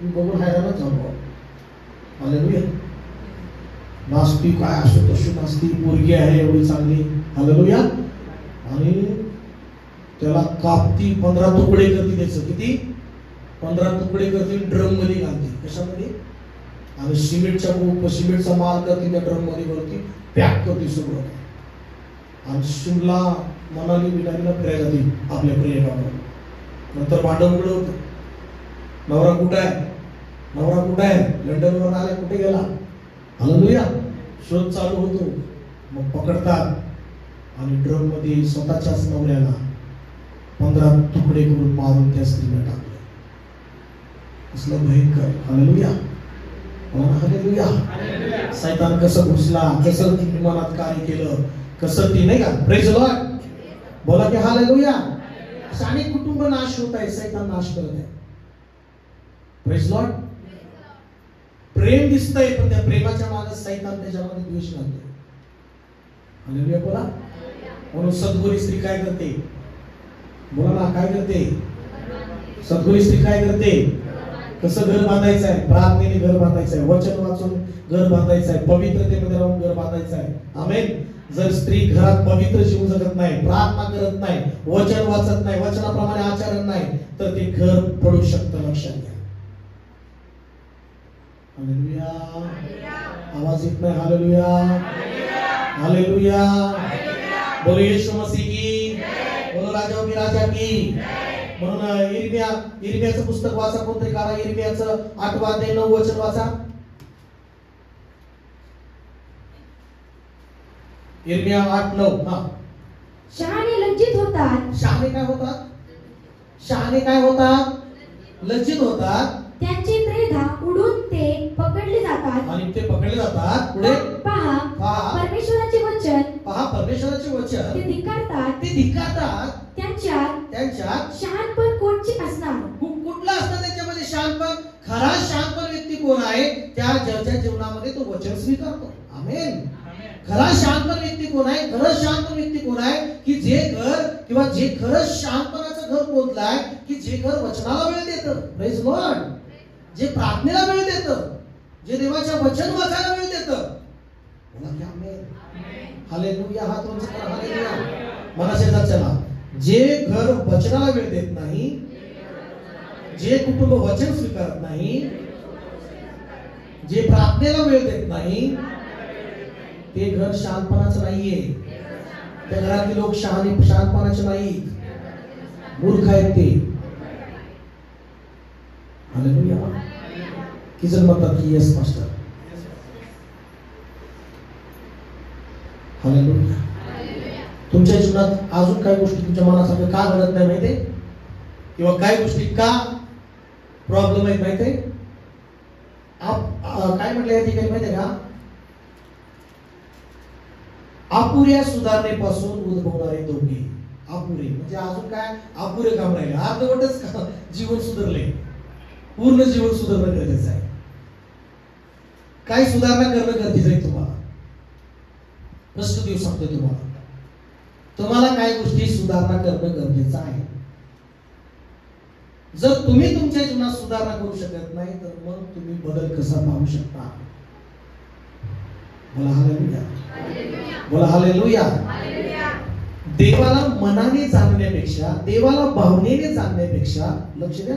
बघून हैराणच झालो. हालेलुया. नाचती, काय असो तशी नाचती, पोरगी आहे एवढी चांगली. हालेलुया. आणि त्याला कापती, 15 तुकडे करते. त्याचं किती? 15 तुकडे करते, ड्रम मध्ये घालते. कशामध्ये? आणि सिमेंटचा माल करते, त्या ड्रम मध्ये भरती, पॅक करते सगळं. आणि शिमला, मनाली, बिलालीला फिरायला जाते आपल्या प्रियकावर. नंतर भांडण उघड होतं. नवरा कुठं आहे? नवरा कुठं आहे? लंडनवर आलाय, कुठे गेला? हालेलुया. शोध चालू होतो. मग पकडतात आणि ड्रम मध्ये स्वतःच्याच नवऱ्याला 15 तुकडे करून मारून त्या स्त्रीला टाकलं. असलं भयंकर. Hallelujah, hallelujah. सैतान कसं घुसला, कसं ती मनात कार्य केलं, कसं ती, नाही का? Praise Lord. बोला की हालेलुया. अनेक कुटुंब नाश होत आहे, सैतान नाश करत आहे. Praise Lord. प्रेम दिसतंय पण त्या प्रेमाच्या मागे सैतान त्याच्यामध्ये द्वेष घालतोय. हालेलुया बोला. म्हणून सद्गुणी स्त्री काय करते? बोला ना, काय करते? सद्गुणी स्त्री काय करते? कसं घर बांधायचं आहे? प्रार्थनेने घर बांधायचं आहे, वचन वाचून घर बांधायचं आहे, पवित्रतेमध्ये राहून घर बांधायचं आहे. आमेन. जर स्त्री घरात पवित्र जीवन जगत नाही, प्रार्थना करत नाही, वचन वाचत नाही, वचनाप्रमाणे आचरण नाही, तर ते घर पडू शकतं. लक्षात घ्या. हालेलुया. आवाज येत नाही. हालेलुया. हालेलुया. बोलो येशू मसीह की. बोलो राजाओं की राजा की. म्हणून इर्मियाचं पुस्तक वाचा. कोणतरी काढा इर्मियाचं 8 अध्याय 9 वचन वाचा. इर्मिया 8:9. हा.
शहाणे लज्जित होतात.
शहाणे काय होतात? शहाणे काय होतात? लज्जित होतात.
त्यांची त्रेधा उडून ते पकडले जातात.
आणि ते पकडले जातात. पुढे
पहा, परमेश्वराचे वचन.
पहा, परमेश्वराचे वचन
ते धिक्कारतात.
ते धिक्कारतात.
त्यांच्यात शहाणपण कोणचे असणार?
कुठला असणार त्यांच्यामध्ये शहाणपण? खरा शहाणपण व्यक्ती कोण आहे? त्या ज्याच्या जीवनामध्ये तो वचन स्वीकारतो. आमेन. खरा शहाणपण व्यक्ती कोण आहे? खरं शहाणपण व्यक्ती कोण आहे? की जे घर किंवा जे खरं शहाणपणाचं घर बोललाय, की जे घर वचनाला वेळ देतं. Praise Lord. जे प्रार्थनेला वेळ देतं, जे देवाच्या वचन वाचायला वेळ देतं. बोला की आमेन. हालेलुया. हात उंच करा. हालेलुया. मनाचे चला. जे घर वचनाला वेळ देत नाही, जे कुटुंब वचन स्वीकारत नाही, जे प्रार्थनेला वेळ देत नाही, ते घर शहाणपणाचं नाहीये. त्या घरातले लोक शहाणपणाचे नाहीत, मूर्ख आहेत ते. हालेलुया. की जर म्हणतात की येस मास्टर. हालेलुया. तुमच्या जीवनात अजून काही गोष्टी तुमच्या मनासारखं का घडत नाही माहितीये? किंवा काही गोष्टी का प्रॉब्लेम आहेत माहितीये? काय म्हटलं या ठिकाणी माहितीये का? अपुऱ्या सुधारणेपासून उद्भवणारे धोके. अपुरे म्हणजे अजून काय? अपुरे काम राहिले. अर्धवटच जीवन सुधारले. पूर्ण जीवन सुधारणं गरजेचं आहे. काय सुधारणा करणं गरजेचं आहे तुम्हाला? प्रश्न देऊ सांगतोय तुम्हाला. तुम्हाला काय गोष्टी सुधारणा करणं गरजेचं आहे. जर तुम्ही तुमच्या जीवनात सुधारणा करू शकत नाही, तर मग तुम्ही बदल कसा पाहू शकता? बोला हालेलुया. बोला हालेलुया. देवाला मनाने जाणण्यापेक्षा, देवाला भावनेने जाणण्यापेक्षा, लक्ष द्या,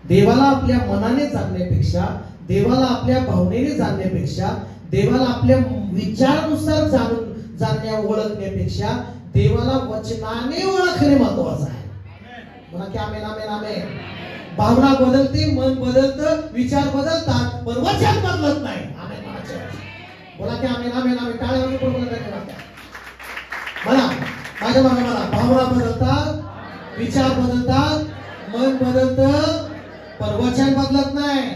देवाला आपल्या मनाने जाणण्यापेक्षा, देवाला आपल्या भावनेने जाणण्यापेक्षा, देवाला आपल्या विचारानुसार जाणण्या ओळखण्यापेक्षा देवाला वचनाने ओळखणे महत्वाचं आहे. म्हणा की आमेन. आमेन. आमेन. भावना बदलते, मन बदलतं, विचार बदलतात, पण वचन बदलत नाही. आमेन. बोला की आमेन. आमेन. आमेन. टाळ्यावर पण बोलत आहे. म्हणा माझ्या मागे म्हणा. भावना बदलतात, विचार बदलतात, मन बदलतं, पण वचन बदलत नाही.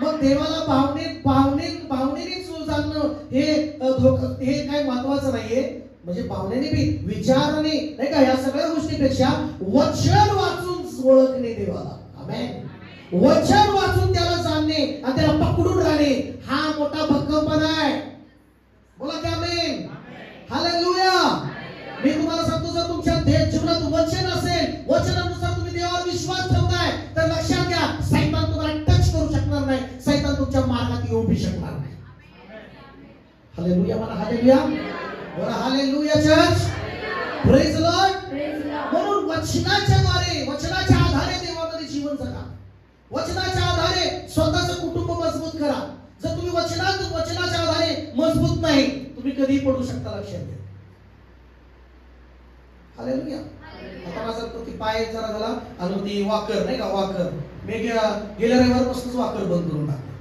मग देवाला भावनेने जाणणं हे काय महत्वाचं नाहीये. म्हणजे भावनेने बी, विचाराने नाही का, या सगळ्या गोष्टीपेक्षा वचन वाचून ओळखणे देवाला. आमेन. वचन वाचून त्याला जाणणे आणि त्याला पकडून राहणे हा मोठा भक्कमपणा आहे. बोला की आमेन. हालेलुया. मी तुम्हाला सांगतो, जर तुमच्या जीवनात वचन असेल, वचनानुसार तुम्ही देवावर विश्वास ठेवताय, तर लक्षात घ्या, सैतान तुम्हाला टच करू शकणार नाही, सैतान तुमच्या मार्गात येऊ बी शकणार नाही. हालेलुया. मला हालेलुया. बोला हालेलुया चर्च. Praise Lord. म्हणून वचनाच्या आधारे देवामध्ये जीवन जगा. वचनाच्या आधारे स्वतःचं कुटुंब मजबूत करा. जर तुम्ही वचनाच्या आधारे मजबूत नाही, तुम्ही कधीही पडू शकता. लक्षात घ्या. हालेलुया. आता माझा तो पाय जरा झाला आणि ती वाकर नाही का, वाकर मी गेल्या रविवारपासूनच वाकर बंद करून टाकला.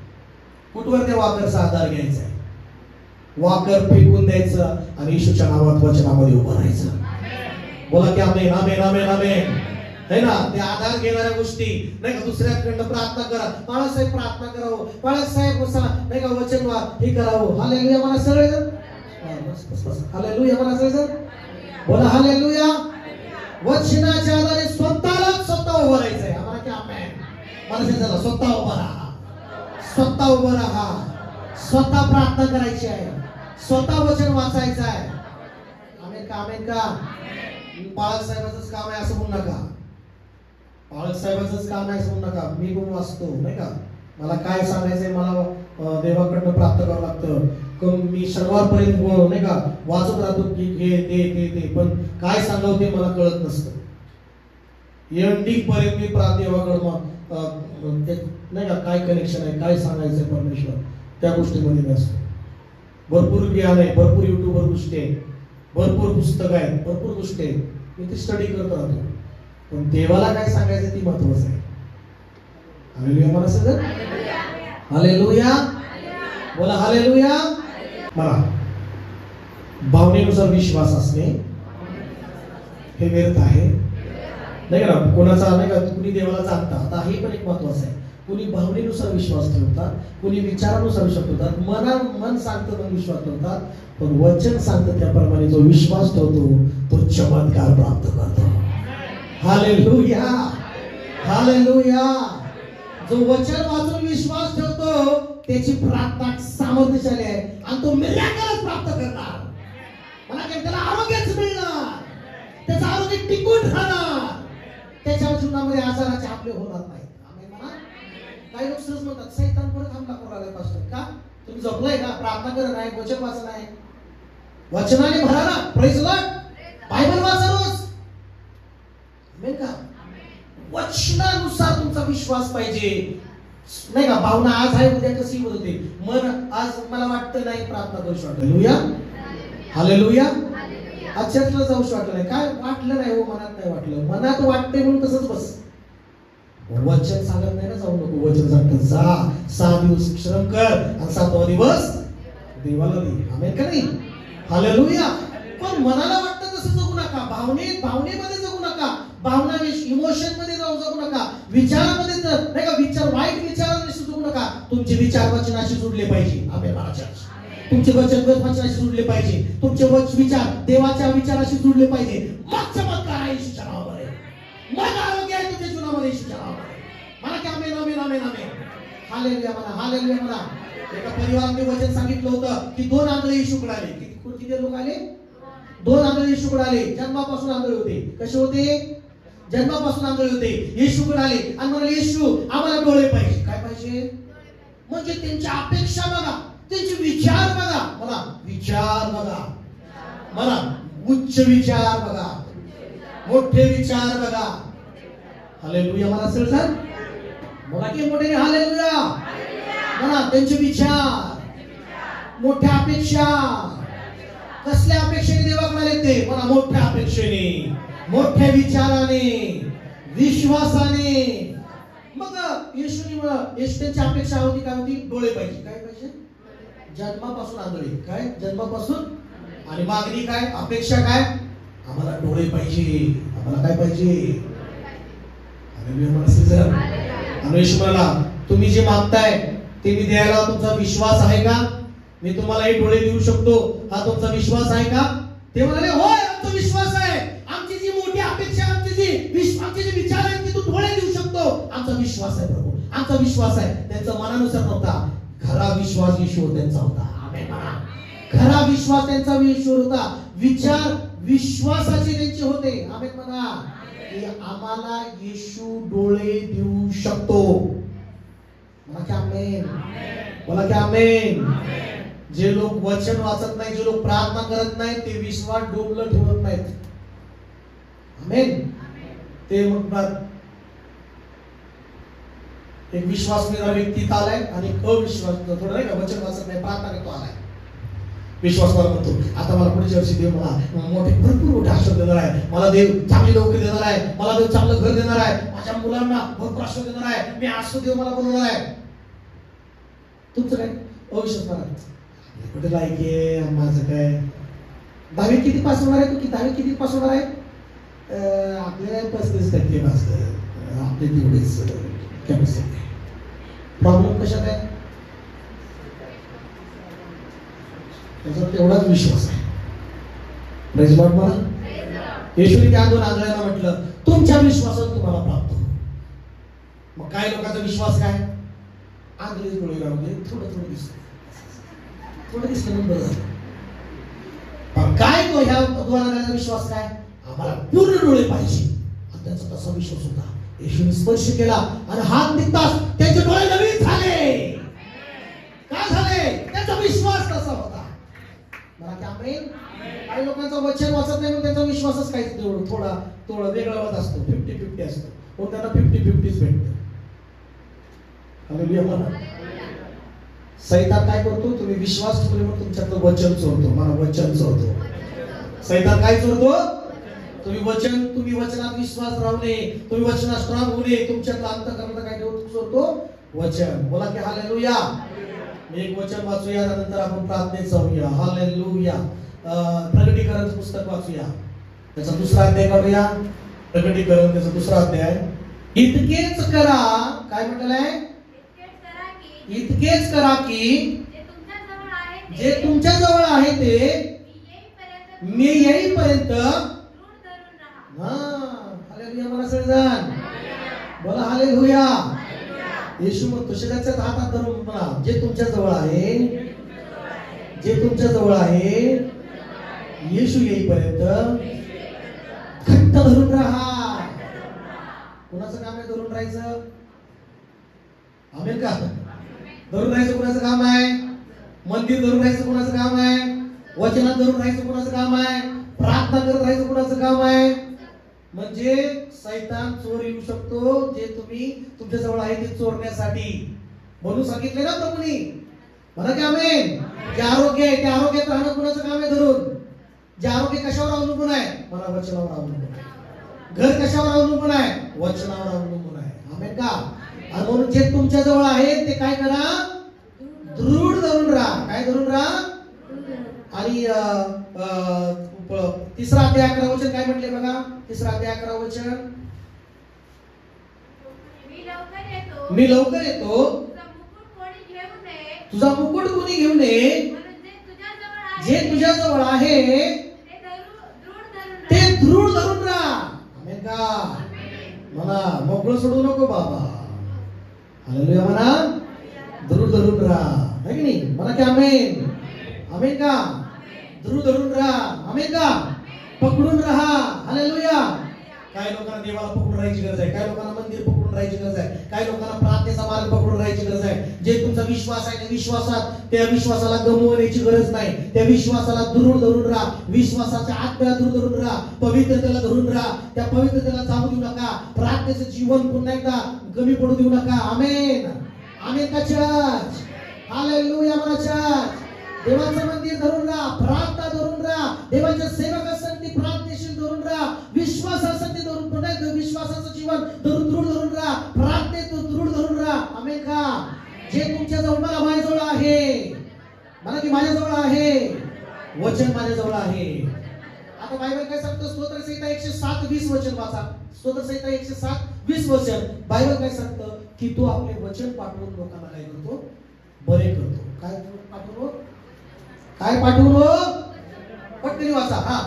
कुठवर त्या वाकरचा आधार घ्यायचा आहे. वाकर फेकून द्यायचं आणि येशूच्या नावात वचनामध्ये उभं राहायचं. बोला की आमेन. आमेन. आमेन. आमेन. है ना. ते आधार घेणाऱ्या गोष्टी नाही का, दुसऱ्याकडनं प्रार्थना करा. बाळासाहेब प्रार्थना करावं, बाळासाहेब नाही का वचन हे करावं. हालेलुया. मला सगळेजण हालेलुया. मला सगळेजण बोला हालेलुया. वचनाच्या आधारे स्वतः उभं राहायचंय. आम्हाला की आमेन. मला सांगितलं स्वतः उभं राहा, स्वतः उभं राहा, स्वतः प्रार्थना करायची आहे, स्वतः वचन वाचायचं आहे. आमेन का? आमेन का? पाळक साहेबांचंच काम आहे असं म्हणू नका. पाळक साहेबांचंच काम आहे असं म्हणू नका. मी पण वाचतो नाही का, मला काय सांगायचंय मला देवाकडनं प्राप्त करावं लागतं. मी शनिवारपर्यंत नाही का वाचत राहतो की हे ते पण काय सांगावं ते मला कळत नसतं. एंडिंग पर्यंत मी देवाकडं नाही का काय कनेक्शन आहे, काय सांगायचंय परमेश्वर, त्या गोष्टीमध्ये मी असतो. भरपूर ज्ञान आहे, भरपूर युट्यूबवर गोष्टी आहेत, भरपूर पुस्तकं आहेत, भरपूर गोष्टी आहेत, मी ती स्टडी करत राहतो. पण देवाला काय सांगायचं ती महत्वाचं आहे. हालेलुया मला सगळं. हालेलुया बोला. हालेलुया. मला भावनेनुसार विश्वास असणे हे व्यर्थ आहे नाही का. कोणाचा नाही का कुणी देवाला जाणता, आता हे पण एक महत्वाचं आहे. कुणी भावनेनुसार विश्वास ठेवतात, कुणी विचारानुसार विश्वास ठेवतात, मन सांगतं मग विश्वास ठेवतात. पण वचन सांगतं त्याप्रमाणे जो विश्वास ठेवतो तो चमत्कार प्राप्त करतो. हालेलुया. हालेलुया. जो वचन वाचून विश्वास ठेवतो त्याची प्रार्थना सामर्थ्यशाली आहे आणि तो मिराकल प्राप्त करणार. मला काय त्याला आरोग्यच मिळणार, त्याचं आरोग्य टिकून राहणार, त्याच्या जीवनामध्ये आजाराचे आपले होणार नाहीत. आमेन म्हणा. काही लोक सहज म्हणतात सैतान परत हमला करू लागलाय पास्टर. का? तुम्ही झोपलाय का? प्रार्थना करत नाही, वचन वाचत नाही. वचनाने भरा ना. Praise Lord. बायबल वाचा रोज. आमेन का? वचनानुसार तुमचा विश्वास पाहिजे नाही का. भावना आज आहे उद्या कशी होते. मन आज मला वाटतं नाही प्रार्थना करूशी वाटत. हालेलुया. हालेलुया. आज चर्चला जाऊशी वाटलं नाही. काय वाटलं नाही हो, मनात नाही वाटलं. मनात वाटते म्हणून तसंच बस. वचन सांगत नाही ना जाऊ नको. वचन सांगतं जा 6 दिवस श्रम कर आणि 7वा दिवस देवाला दे. आमेन का नाही? हालेलुया. पण मनाला वाटतं तसं जगू नका. भावनेमध्ये जगू नका. भावना इमोशन मध्ये जगू नका. विचारामध्ये नाही का विचार वाईट विचाराने जगू नका. तुमचे विचार वचनाशी जुडले पाहिजे. आमेन म्हणा चर्च. तुमचे वचन वचनाशी जुडले पाहिजे. तुमचे विचार देवाच्या विचाराशी जुडले पाहिजे. मग चमत्कार आहे येशूच्या नावामध्ये. मग आरोग्य आहे तुमच्या जीवनामध्ये येशूच्या नावामध्ये. मला की आमेन आमेन आमेन आमेन. हालेलुया म्हणा. हालेलुया म्हणा. एका परिवाराने वचन सांगितलं होतं की 2 आंधळे येशूकडे आले. किती लोक आले? 2 आंधळे येशूकडे आले. जन्मापासून आंधळे होते. कसे होते? जन्मापासून आंधळे होते. येशूकडे आले आणि म्हणाले येशू आम्हाला डोळे पाहिजे. काय पाहिजे? म्हणजे त्यांची अपेक्षा बघा, त्यांचे विचार बघा. मला विचार बघा, मला उच्च विचार बघा, मोठे विचार बघा. हालेलुया मला असेल सर. मला की मोठे हालेलुया म्हणा. त्यांचे विचार, मोठ्या अपेक्षा. कसल्या अपेक्षेने देवाकडे आले ते? मला मोठ्या अपेक्षेने, मोठ्या विचाराने, विश्वासाने. मग येशूने त्यांची अपेक्षा होती काय होती? डोळे पाहिजे. काय पाहिजे? जन्मापासून आंधळे. काय? जन्मापासून. आणि मागणी काय? अपेक्षा काय? आम्हाला डोळे पाहिजे. आम्हाला काय पाहिजे? आणि येशू म्हणाला तुम्ही जे मागताय ते मी द्यायला तुमचा विश्वास आहे का? मी तुम्हाला हे डोळे देऊ शकतो, हा तुमचा विश्वास आहे का? ते म्हणाले होय आमचा विश्वास आहे. आमची जी मोठी अपेक्षा, आमचे जे विचार आहेत की तू डोळे देऊ शकतो, आमचा विश्वास आहे प्रभू, आमचा विश्वास आहे. त्यांचा मनानुसार नव्हता, खरा विश्वास येशू त्यांचा होता. आमेन म्हणा. खरा विश्वास त्यांचा येशू होता. विचार विश्वासाचे त्यांचे होते. आमेन म्हणा. की आम्हाला येशू डोळे देऊ शकतो. मला की आमेन. मला की आमेन. जे लोक वचन वाचत नाही, जे लोक प्रार्थना करत नाहीत, ते विश्वास डोंबलं ठेवत नाहीत. आमेन. ते मग एक विश्वास मिळणारा व्यक्ती आलाय आणि अविश्वास थोडं नाही का वचन वाचत नाही, प्रार्थना करतो आलाय. विश्वास मला म्हणतो आता मला पुढच्या वर्षी देव मला भरपूर मोठे आशीर्वाद देणार आहे, मला देव चांगली नोकरी देणार आहे, मला देव चांगलं घर देणार आहे, माझ्या मुलांना भरपूर आशीर्वाद देणार आहे, मी असं देव मला बनवणार आहे. तुमचं काय अविश्वास मला कुठे लायकी माझं काय 10वी किती पास होणार आहे? तू की 10वी किती पास होणार आहे? आपले 35% पास, आपले तेवढेच कॅपॅसिटी. प्रॉब्लेम कशात आहे? त्याचा तेवढाच विश्वास आहे. प्रेज लॉर्ड म्हणा. येशूने त्या दोन आंधळ्यांना म्हटलं, तुमच्या विश्वासात तुम्हाला प्राप्त होईल. मग काय लोकांचा विश्वास काय? आंधळे डोळे लावले, थोडं थोडं दिसलं बरं झालं. पण काय तो ह्या दोन आंधळ्यांचा विश्वास काय? आम्हाला पूर्ण डोळे पाहिजे. आणि त्यांचा तसा विश्वास होता. येशूने स्पर्श केला आणि हात निघताच त्यांचे डोळे नवीन झाले. काय झाले? त्यांचा विश्वास तसा होता. मला आमेन. काही लोकांचं वचन वाचत नाही, त्यांचा विश्वासच काही थोडा वेगळा होत असतो. 50-50 असतो. पण त्यांना 50-50च भेटतं. हालेलुया म्हणा. सैतान काय करतो? तुम्ही विश्वास ठेवले म्हणून तुमच्यातलं वचन चोरतो. मला वचन चोरतो. सैतान काय चोरतो? तुम्ही वचनात विश्वास राहू नये, तुम्ही वचनात स्ट्रॉंग होऊ नये, तुमच्यातलं अंतःकरणात काय चोरतो? वचन. बोला की हालेलुया. एक वचन वाचूया, नंतर आपण प्रार्थनेत जाऊया. हालेलुया. प्रकटीकरणाचं पुस्तक वाचूया, त्याचा 2रा अध्याय काढूया. प्रकटीकरण त्याचा 2रा अध्याय. इतकेच करा, काय म्हटलं आहे? इतकेच करा की जे तुमच्या जवळ आहे ते मी येईपर्यंत. हालेलुया म्हणा सगळेजण. बोला हालेलुया. येशू म्हणतो शेजारच्या हातात धरून म्हणा, जे तुमच्या जवळ आहे, जे तुमच्या जवळ आहे, येशू येईपर्यंत घट्ट धरून राहा. कुणाचं काम आहे धरून राहायचं? आमेन का? धरून राहायचं कुणाचं काम आहे? मंदिर धरून राहायचं कुणाचं काम आहे? वचनात धरून राहायचं कुणाचं काम आहे? प्रार्थना करत राहायचं कुणाचं काम आहे? म्हणजे सैतान चोर येऊ शकतो, जे तुम्ही तुमच्या जवळ आहे ते चोरण्यासाठी. म्हणून सांगितले ना प्रभूंनी. म्हणा की आमेन. जे आरोग्य आहे, त्या आरोग्यात राहणं कुणाचं काम आहे धरून? जे आरोग्य कशावर अवलंबून आहे? मला वचनावर अवलंबून आहे. घर कशावर अवलंबून आहे? वचनावर अवलंबून आहे. आमेन का? आणि म्हणून जे तुमच्या जवळ आहे ते काय करा? दृढ धरून राहा. काय धरून राहा? आणि 3रा अध्याय 11 वचन काय म्हटले बघा? 3रा अध्याय 11 वचन. मी लवकर येतो, तुझा मुकुट कोणी घेऊ नये. जे तुझ्या जवळ आहे ते दृढ धरून राहा. आमेन का? म्हणा मोकळं सोडू नको बाबा. हालेलुया म्हणा. दृढ धरून राहा, है की नाही? म्हणा की आमेन. आमेन का? दृढ धरून राहा. आमेन का? पकडून राहा. हालेलुया. काही लोकांना देवाला पकडून राहायची गरज आहे, काही लोकांना मंदिर पकडून राहायची गरज आहे, काही लोकांना प्रार्थनेचा मार्ग पकडून राहायची गरज आहे. जे तुमचा विश्वास आहे त्या विश्वासात, त्या विश्वासाला गमवण्याची गरज नाही. त्या विश्वासाला दृढ धरून राहा. विश्वासाच्या आत्म्याला दृढ धरून राहा. पवित्रतेला धरून राहा. त्या पवित्रतेला जाऊ देऊ नका. प्रार्थनेचं जीवन पुन्हा एकदा कमी पडू देऊ नका. आमेन. आमेन का चर्च? हालेलुया म्हणा चर्च. देवाचं मंदिर धरून राहा, प्रार्थना धरून राहा, देवाच्या सेवकासाठी प्रार्थनेशील धरून राहा, विश्वासासाठी धरून पुन्हा विश्वासाचं जीवन धरून दृढ धरून राहा, प्रार्थनेत दृढ धरून राहा. आमेन का? जे तुमच्या जवळ, मला माझ्याजवळ आहे, मला की माझ्याजवळ आहे, वचन माझ्याजवळ आहे. आता बायबल काय सांगतं? स्तोत्रसंहिता 107:20 वचन वाचा. स्तोत्रसंहिता 107:20 वचन. बायबल काय सांगतं? की तो आपले वचन पाठवून लोकांना काय करतो? बरे करतो. काय पाठवून? काय पाठवून? पटकन वाचा. हा,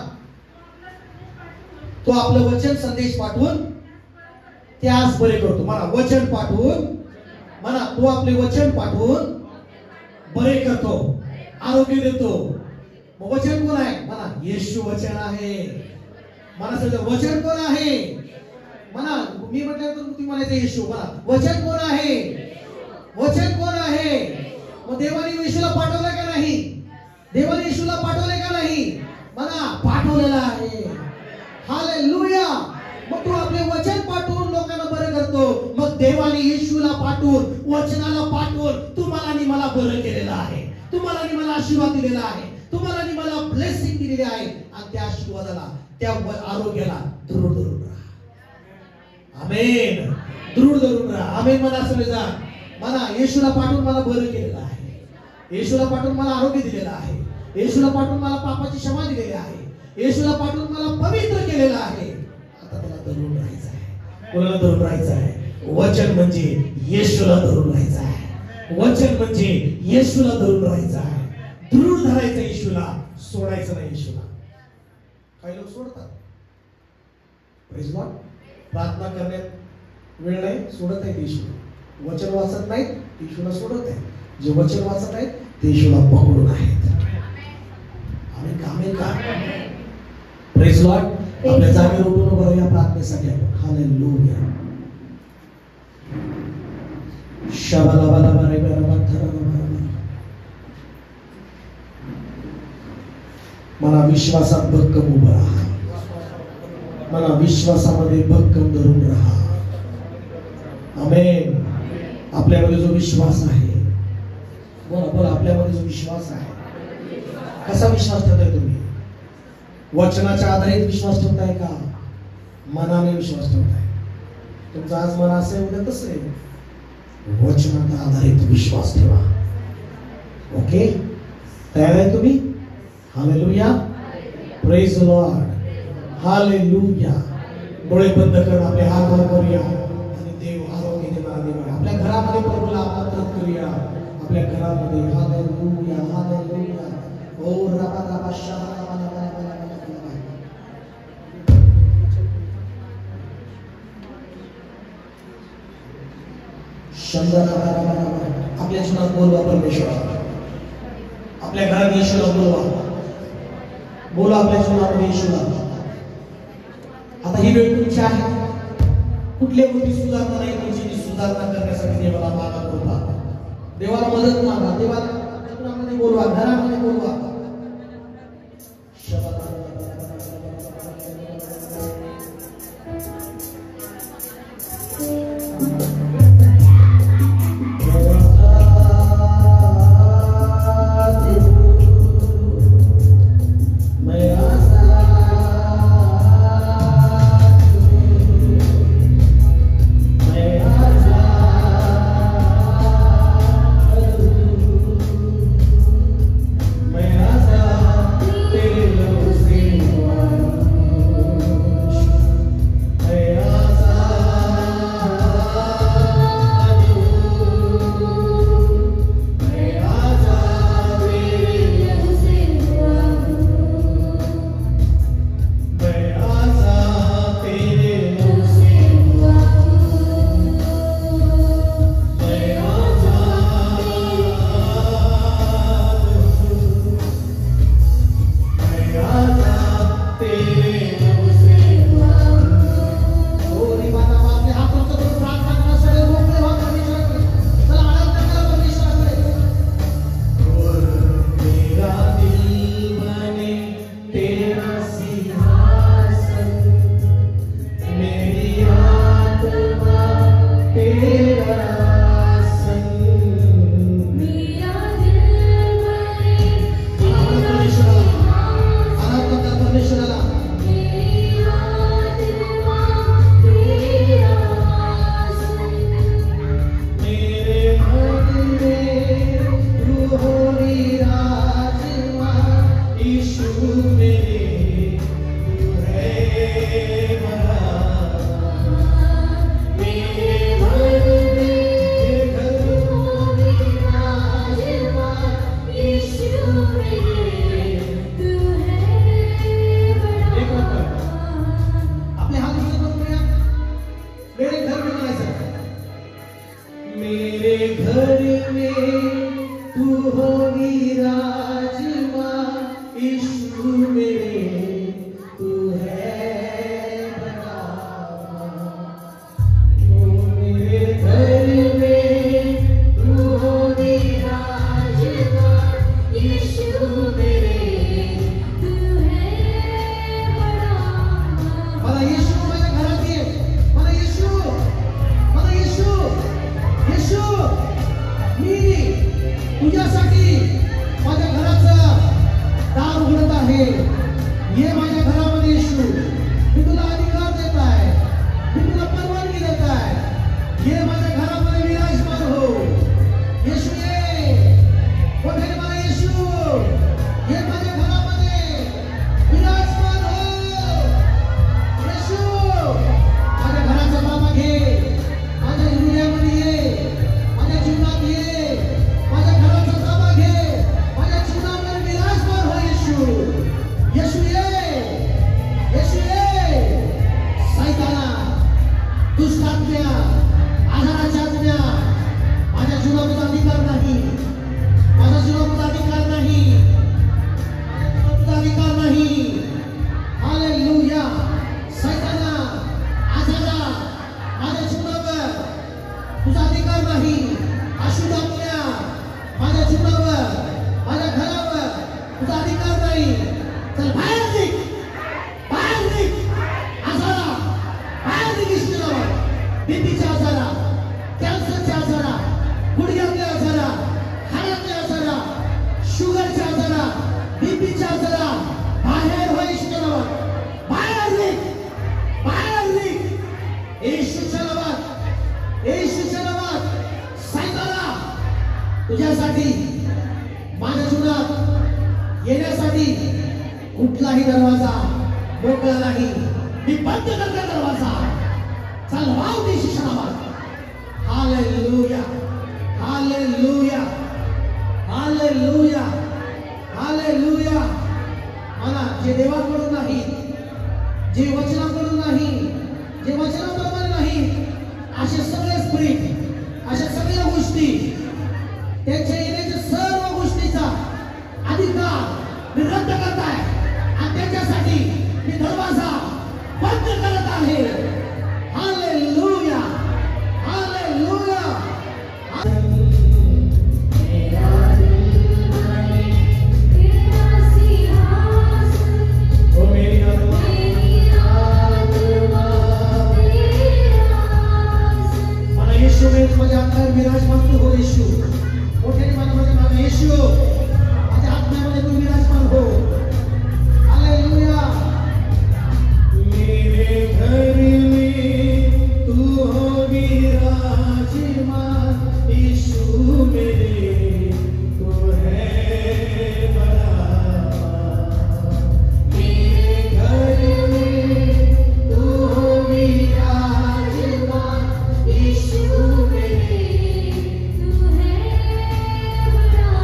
तो आपलं वचन संदेश पाठवून त्यास बरे करतो. म्हणा वचन पाठवून. म्हणा तो आपले वचन पाठवून बरे करतो, आरोग्य देतो. मग वचन कोण आहे? म्हणा येशू वचन आहे. म्हणा सगळं वचन कोण आहे? म्हणा मी म्हटल्यानंतर तुम्ही म्हणायचं येशू. म्हणा वचन कोण आहे? वचन कोण आहे? मग देवाने येशूला पाठवलं का नाही? देवाने येशूला पाठवले का नाही? म्हणा पाठवलेला आहे. हालेलुया. मग तू आपले वचन पाठवून लोकांना बरं करतो. मग देवाने येशूला पाठवून, वचनाला पाठवून तुम्हाला आणि मला बरं केलेलं आहे. तुम्हाला आणि मला आशीर्वाद दिलेला आहे. तुम्हाला आणि मला ब्लेसिंग दिलेली आहे. आणि त्या आशीर्वादाला, त्या आरोग्याला दृढ धरून राहा. आमेन. दृढ धरून राहा. आमेन म्हणा सगळेजण. म्हणा येशूला पाठवून मला बरं केलेलं आहे. येशूला पाठवून मला आरोग्य दिलेलं आहे. येशूला पाठवून मला पापाची क्षमा दिलेली आहे. येशूला पाठवून मला पवित्र केलेलं आहे. आता त्याला धरून राहायचं आहे. कोणाला धरून राहायचं आहे? वचन म्हणजे येशूला धरून राहायचं आहे. वचन म्हणजे येशूला धरून राहायचं आहे. दृढ धरायचं येशूला, सोडायचं नाही येशूला. काही लोक सोडतात. Praise Lord. प्रार्थना करण्यात वेळ नाही, सोडत आहे येशू. वचन वाचत नाहीत, येशूला सोडत आहे. जे वचन वाचत आहेत ते येशूला पकडून आहेत. आम्ही कामे का? Praise Lord. आपल्या जागेवर उठून उभं राहूया प्रार्थनेसाठी आपण. हालेलुया. मला विश्वासात भक्कम उभं राहा. मला विश्वासामध्ये भक्कम धरून राहा. आमेन. आपल्यामध्ये जो विश्वास आहे, बोला बोला, आपल्यामध्ये जो विश्वास आहे, कसा विश्वास ठेवताय तुम्ही? वचनाच्या आधारित विश्वास ठेवताय का मनाने विश्वास ठेवताय? तुमचं आज मन असं आहे, उद्या तसं आहे. वचनाच्या आधारित विश्वास ठेवा. ओके, तयार आहे तुम्ही? Hallelujah. Praise the Lord. Hallelujah. डोळे बंद करून आपले हात वर करूया आणि देव आरोग्य देणारा देव आहे. आपल्या घरामध्ये प्रभूला आमंत्रित करूया. आपल्या घरामध्ये हालेलुया हालेलुया. ओ रबा रबा शहा रबा रबा रबा रबा. शंभर रबा रबा रबा. आपल्या जीवनात बोलवा परमेश्वर. आपल्या घरात येशूला बोलवा. बोला आपल्या जीवनामध्ये येशूला. आता ही वेळ तुमची आहे. कुठल्या गोष्टी सुधारणा नाही तुमची, सुधारणा करण्यासाठी देवाला मागा बोलवा. देवाला मदत मागा. देवाला बोलवा, घरामध्ये बोलवा. अशुद्ध आत्म्या माझ्या जीवनावर, माझ्या घरावर तुझा अधिकार नाही. चल बाहेर निघ, बाहेर निघ. आजारा बाहेर निघ येशूच्या नावात. बीपीच्या आजारा, कॅन्सरच्या आजारा, गुडघ्यातल्या आजारा, हाडातल्या आजारा, शुगरच्या आजारा, बीपीच्या आजारा बाहेर हो येशूच्या नावात. बाहेर निघ, बाहेर निघ येशूच्या नावात, येशूच्या नावात. सैताना तुझ्यासाठी माझ्या जीवनात येण्यासाठी कुठलाही दरवाजा मोकळा नाही. मी बंद करतो दरवाजा. चल वाव येशूच्या नावात. Hallelujah, hallelujah, hallelujah, hallelujah. मला जे देवाकडून नाही, जे वचनाकडून नाही, जे वचनाप्रमाणे नाही, असे सगळे स्पिरिट, अशा सगळ्या गोष्टी, त्यांच्या येण्याच्या सर्व गोष्टीचा अधिकार मी रद्द करत आहे आणि त्याच्यासाठी मी दरवाजा बंद करत आहे. Hallelujah, hallelujah. येशू में माझ्या अंगावर विराजमान तू हो. येशू मोठ्याने माझ्या नाव येशू, माझ्या आत्म्यामध्ये तू विराजमान हो. हालेलुया. मेरे घर में तू हो विराजमान. येशू मेरे तू है बड़ा. मेरे घर में तू हो विराजमान. येशू मेरे तू है बड़ा.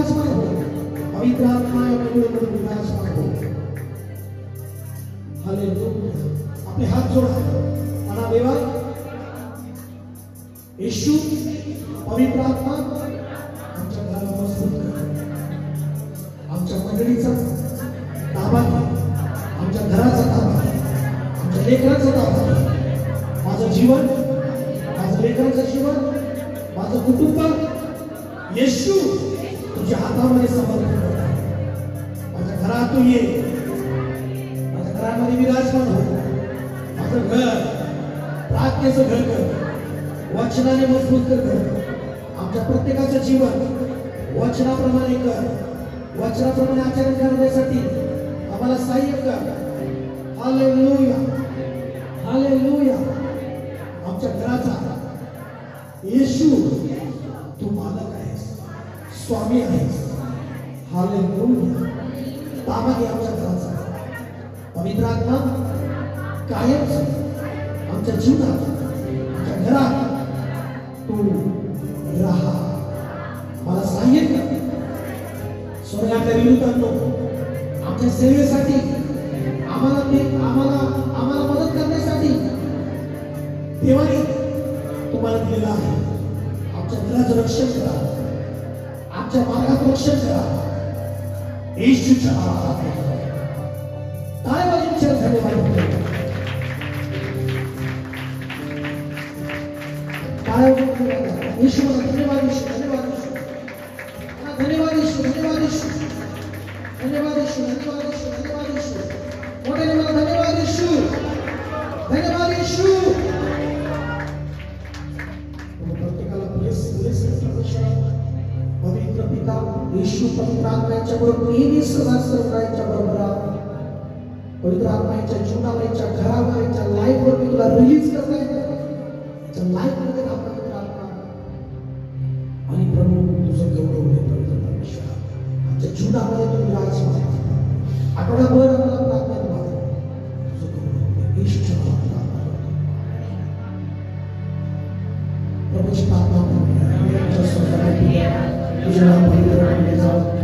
विराजमान हो. पवित्र आत्मा आपल्याकडे विराजमान हो. हालेलुया. आपले हात जोडा. म्हणा देवा येशू पवित्र आत्मा आमच्या घराला मजबूत कर. आमच्या मंडळीचा ताबा घे. आमच्या घराचा ताबा घे. आमच्या लेकरांचा ताबा घे. माझं जीवन, माझं लेकरांचं जीवन, माझं कुटुंब येशू तुझ्या हातामध्ये समर्पित करतो. माझ्या घरात तू ये. माझ्या घरामध्ये विराजमान हो. माझं घर प्रार्थनेचं घर कर. वचनाने मजबूत कर. आमच्या प्रत्येकाचं जीवन वचनाप्रमाणे कर. वचनाप्रमाणे आचरण करण्यासाठी आम्हाला सहाय्य कर. हालेलुया. हालेलुया. आमच्या घराचा येशू तू मालक आहेस, स्वामी आहेस. हालेलुया. ताबा घे आमच्या घराचा. पवित्र आत्मा कायम आमच्या जीवनात, आमच्या घरात तू राहा. मला सहाय्य कर. स्वर्गातल्या विरुद्धांनो आमच्या सेवेसाठी आम्हाला मदत करण्यासाठी देवाने तुम्हाला दिलेलं आहे. आमच्या घराचं रक्षण करा. आमच्या मार्गात रक्षण करा. येशूच्या नावात काय वाजून धन्यवाद. काय येशू धन्यवाद. येशू धन्यवाद. धन्यवाद येशू. धन्यवाद येशू. धन्यवाद येशू. धन्यवाद येशू. धन्यवाद येशू. मोठ्याने मला धन्यवाद येशू. धन्यवाद येशू. प्रत्येकाला पवित्र पिता येशू पवित्र आत्म्याच्या बरोबर नेहमी सहवास करायच्या बरोबर. पवित्र आत्म्याच्या जीवनावर, याच्या घरावर, याच्या लाईफवर मी तुला रिलीज करताय. याच्या लाईफमध्ये आपण आणि प्रभू तुझं गौरव दे. पवित्र परमेश्वर आमच्या जीवनामध्ये तू विराजमान. आठवडाभर आम्हाला प्रार्थना द्वारे तुझं गौरव दे. येशूच्या नावात प्रभूची प्रार्थना आमच्या स्वतःला तुझ्या नाव पवित्र मानले जावं.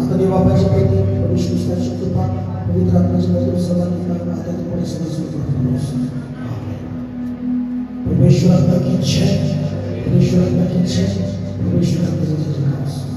आता देवाची माहिती विश्वासाची कृपा पवित्र आत्म्याची मधुर सहभागी आता पुढे समजून परमेश्वर की जय. परमेश्वर की जय. परमेश्वर